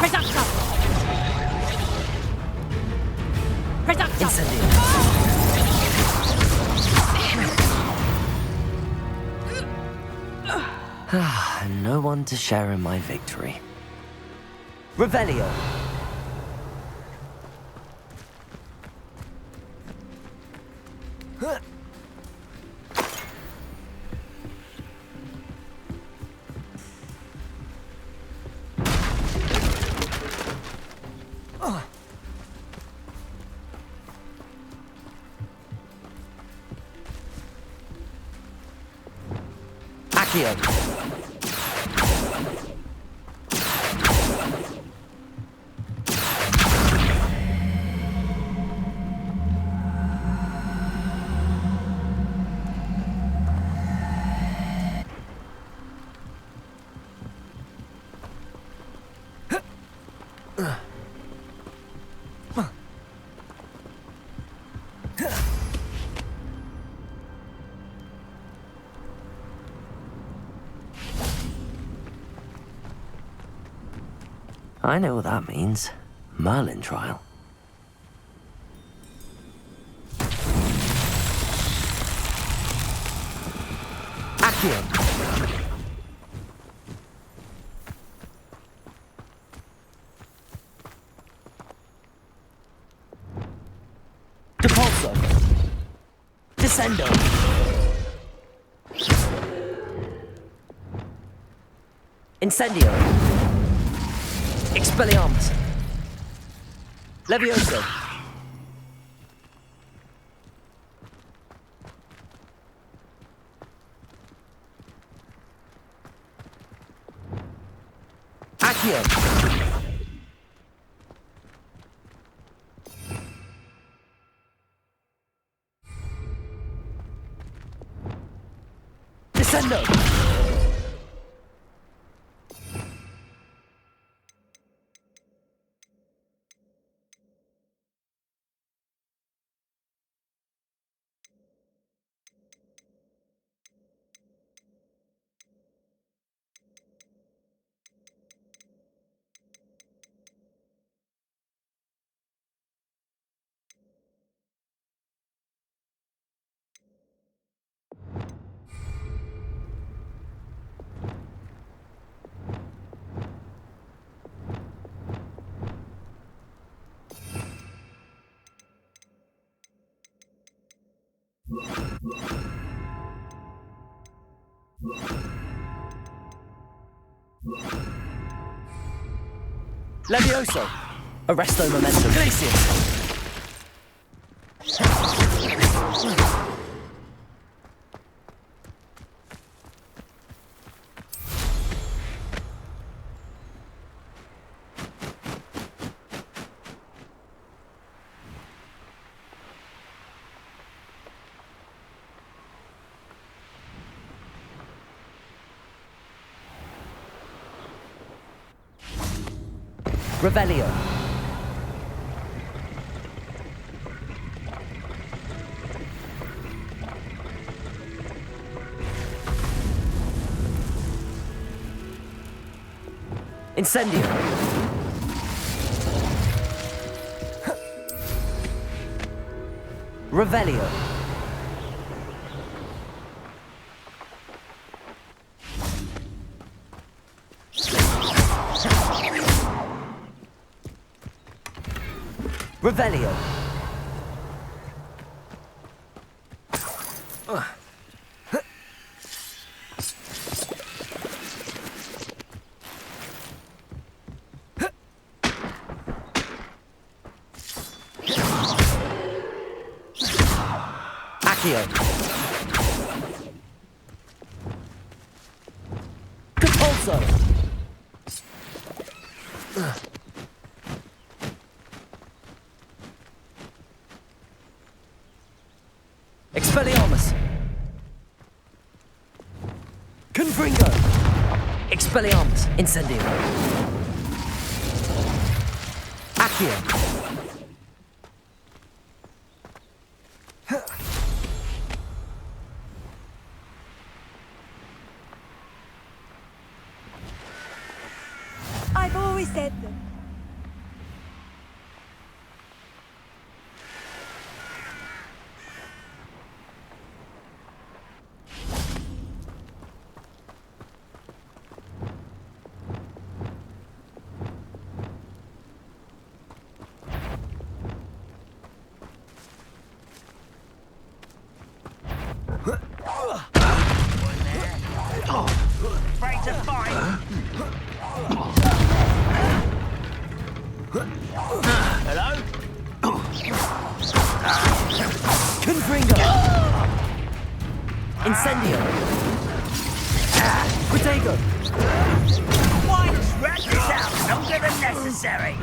Reducto! Reducto! Incendio. No one to share in my victory. Revelio. Accio. I know what that means. Merlin trial. Accio. Depulso. Descendo. Incendio. Expelliarmus. Levioso. Accio. Descendo. Levioso. Arresto momentum. Glacius. Revelio. Incendio. Revelio. Revelio. Accio. Compulso. Expelliarmus. Confringo. Expelliarmus. Incendio. Accio. I've always said that. Afraid to fight? Hello? Confringo! Incendio! Protego! Why drag this out longer than necessary?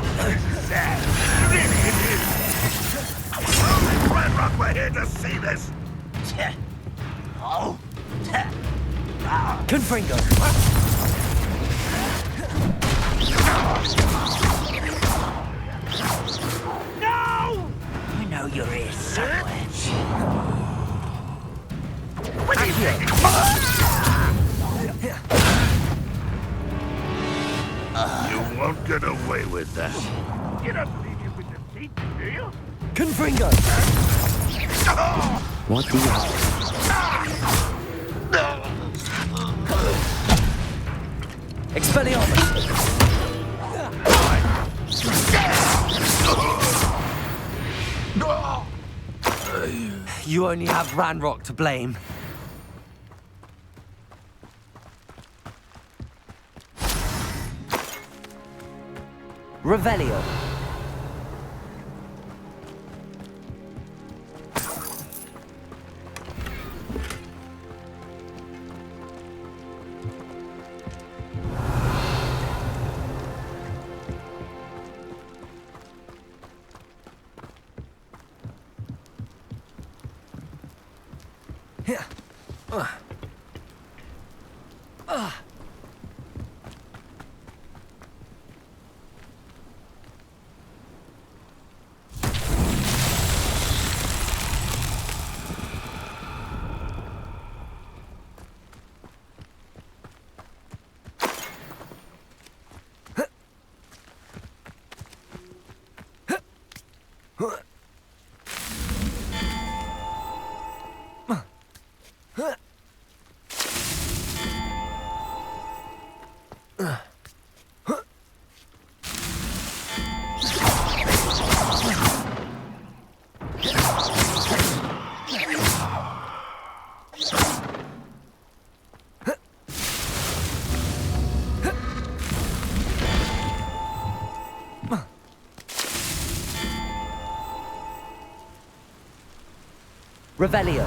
Ranrock, we're here to see this! Oh. Confringo! No! I know you're here somewhere. You won't get away with that. You don't believe you've been defeated, do you? Confringo! What do you have? Expelliarmus! You only have Ranrock to blame. Revelio. Revelio.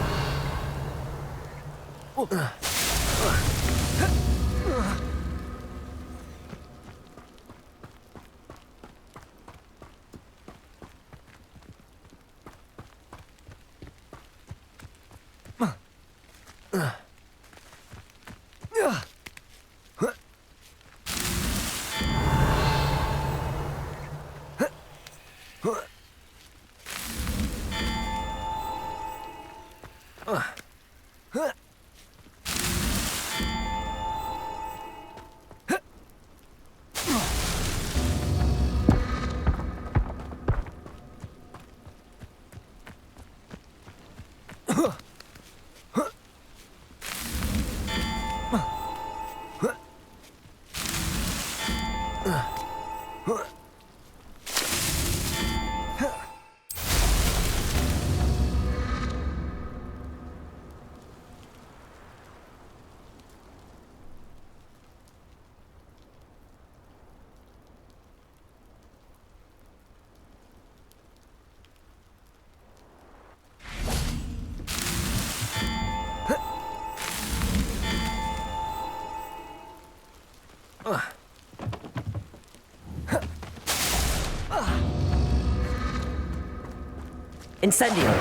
Incendio.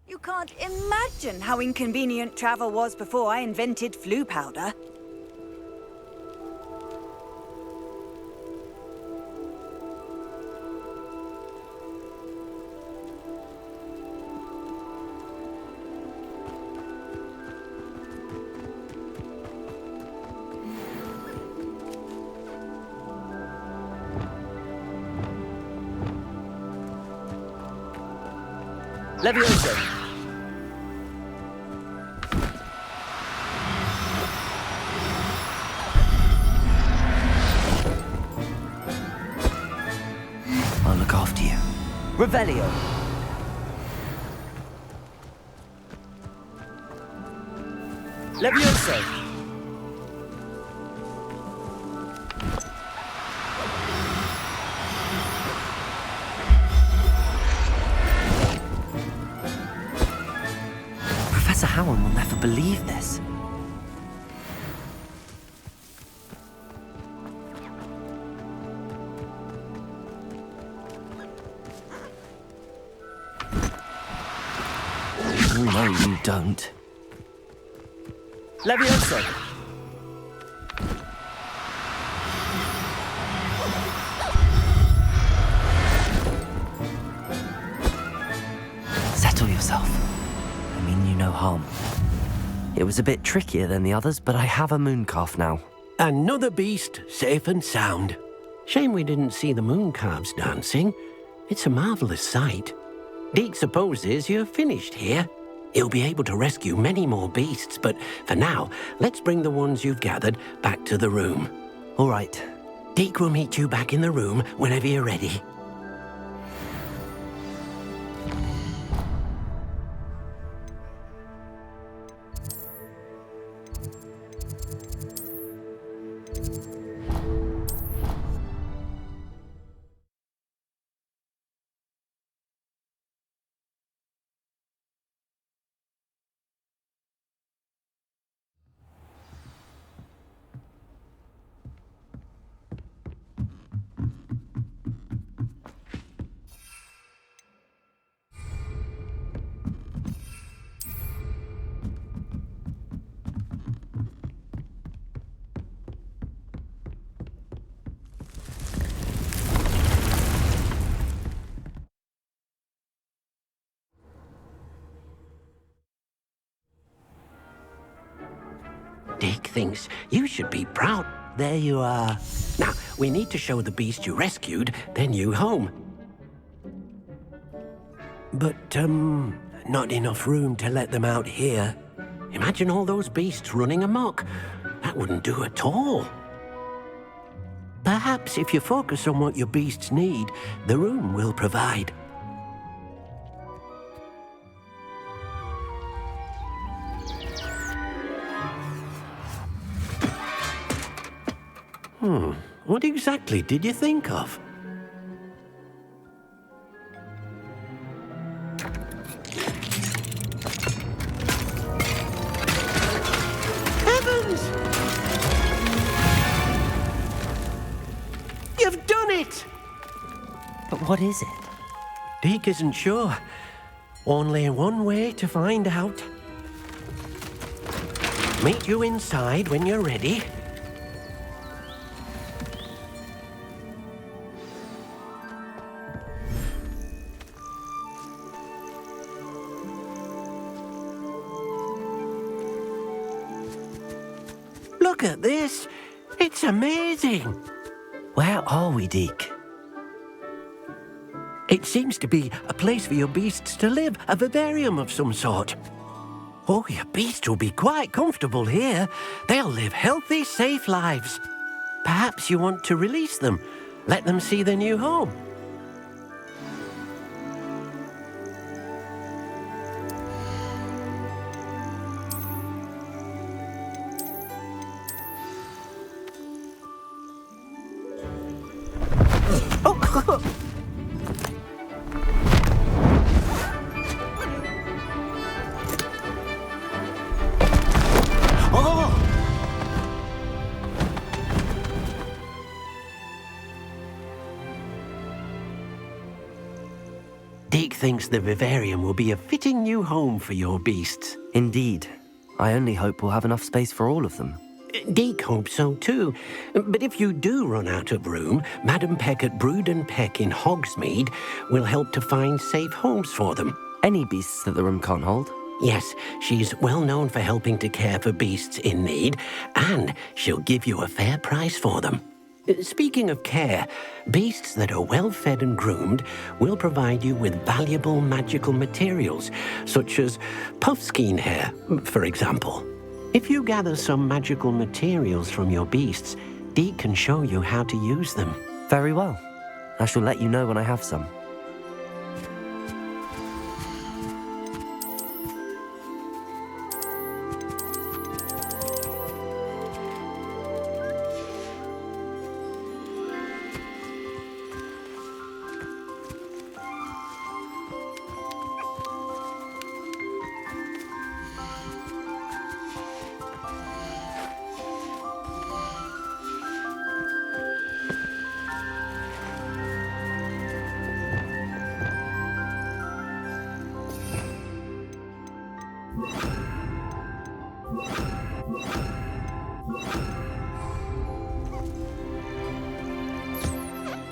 You can't imagine how inconvenient travel was before I invented flu powder. Levioso. I'll look after you. Revelio. Levioso. Professor Howard will never believe this. Oh, no, you don't. Levioso. Settle yourself. I mean you no harm. It was a bit trickier than the others, but I have a mooncalf now. Another beast, safe and sound. Shame we didn't see the mooncalves dancing. It's a marvelous sight. Deke supposes you're finished here. He'll be able to rescue many more beasts, but for now, let's bring the ones you've gathered back to the room. All right. Deke will meet you back in the room whenever you're ready. Deke thinks you should be proud. There you are. Now, we need to show the beast you rescued their new home. But, not enough room to let them out here. Imagine all those beasts running amok. That wouldn't do at all. Perhaps if you focus on what your beasts need, the room will provide. What exactly did you think of? Heavens! You've done it! But what is it? Deke isn't sure. Only one way to find out. Meet you inside when you're ready. Look at this. It's amazing. Where are we, Deke? It seems to be a place for your beasts to live, a vivarium of some sort. Oh, your beasts will be quite comfortable here. They'll live healthy, safe lives. Perhaps you want to release them, let them see their new home. Deke thinks the vivarium will be a fitting new home for your beasts. Indeed. I only hope we'll have enough space for all of them. Deke hopes so too. But if you do run out of room, Madam Peck at Brood and Peck in Hogsmeade will help to find safe homes for them. Any beasts that the room can't hold? Yes, she's well known for helping to care for beasts in need, and she'll give you a fair price for them. Speaking of care, beasts that are well fed and groomed will provide you with valuable magical materials, such as puffskein hair, for example. If you gather some magical materials from your beasts, Deke can show you how to use them. Very well. I shall let you know when I have some.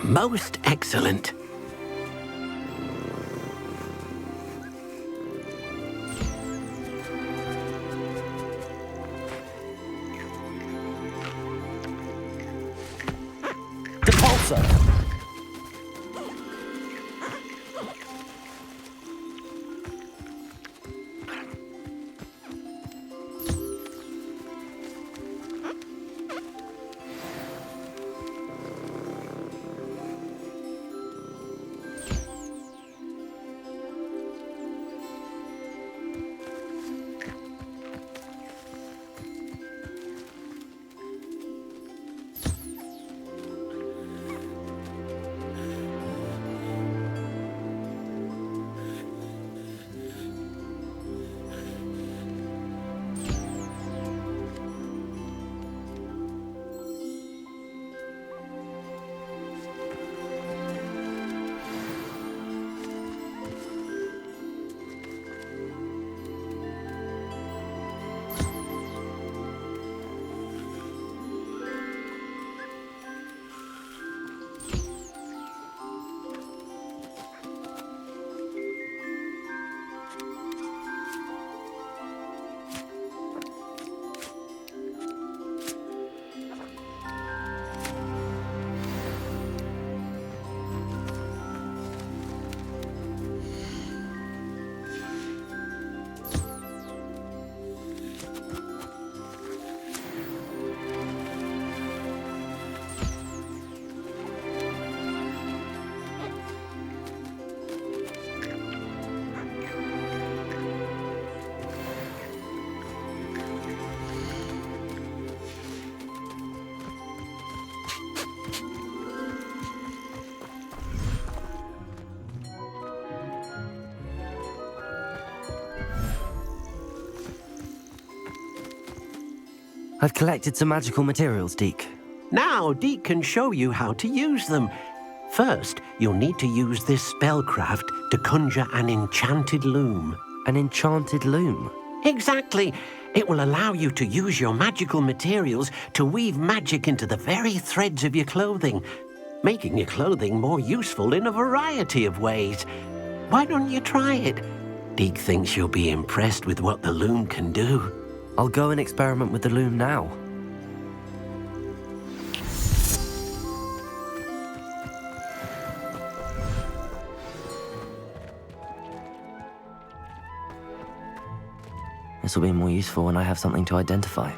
Most excellent. Depulsar! I've collected some magical materials, Deke. Now Deke can show you how to use them. First, you'll need to use this spellcraft to conjure an enchanted loom. An enchanted loom? Exactly. It will allow you to use your magical materials to weave magic into the very threads of your clothing, making your clothing more useful in a variety of ways. Why don't you try it? Deke thinks you'll be impressed with what the loom can do. I'll go and experiment with the loom now. This will be more useful when I have something to identify.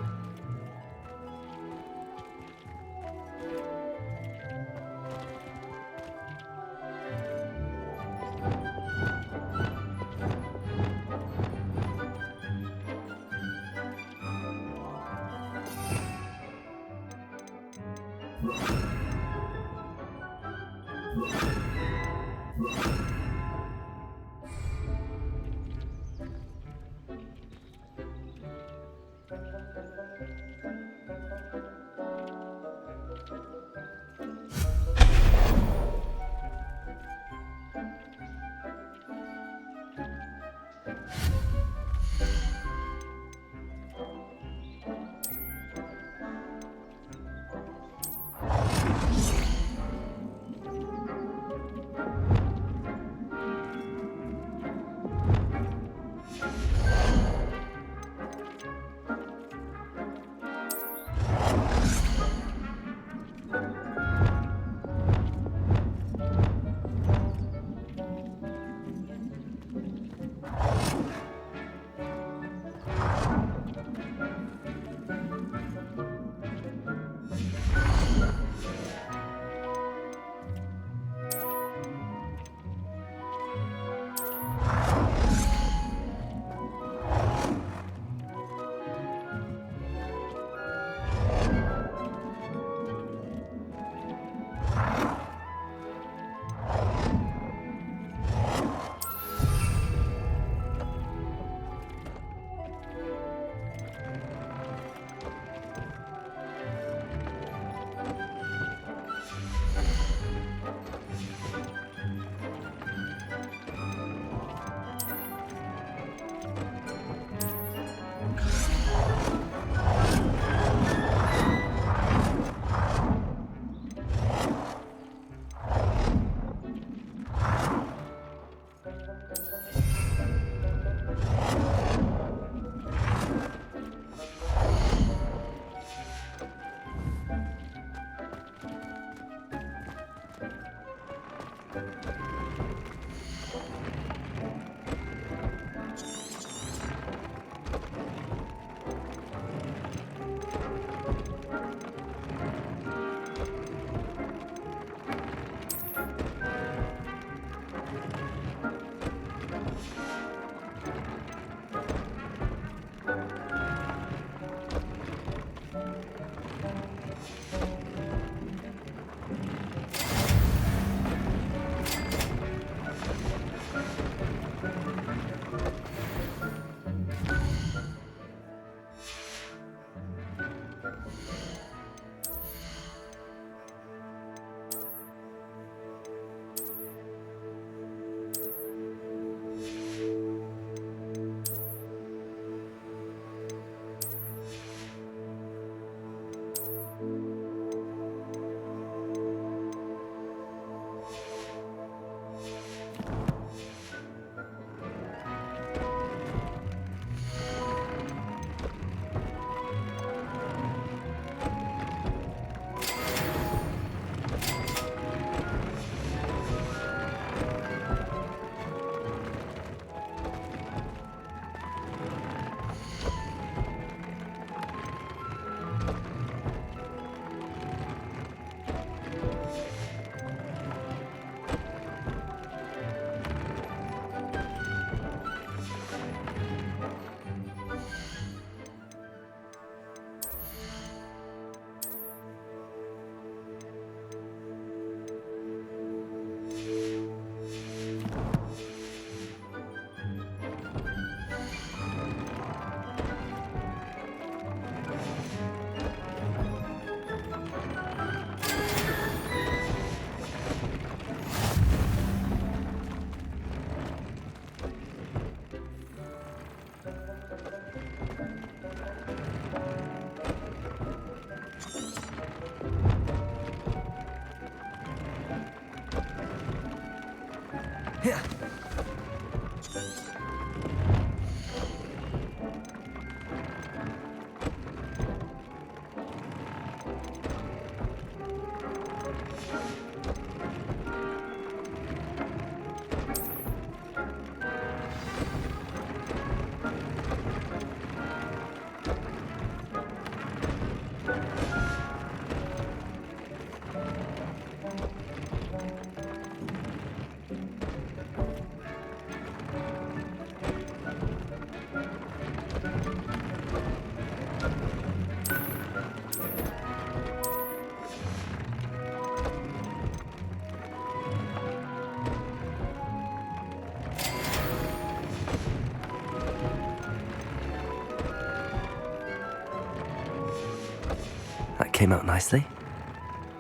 That came out nicely.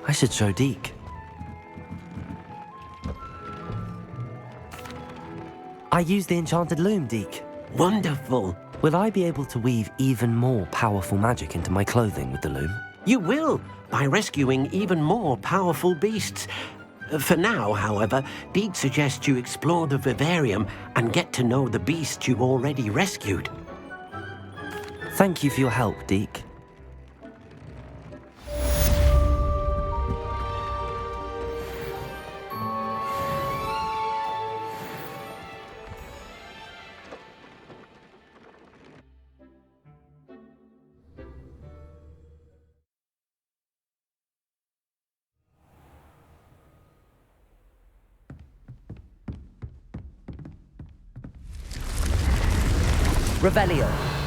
I should show Deke. I used the enchanted loom, Deke. Wonderful. Will I be able to weave even more powerful magic into my clothing with the loom? You will, by rescuing even more powerful beasts. For now, however, Deke suggests you explore the vivarium and get to know the beasts you already rescued. Thank you for your help, Deke. Revelio.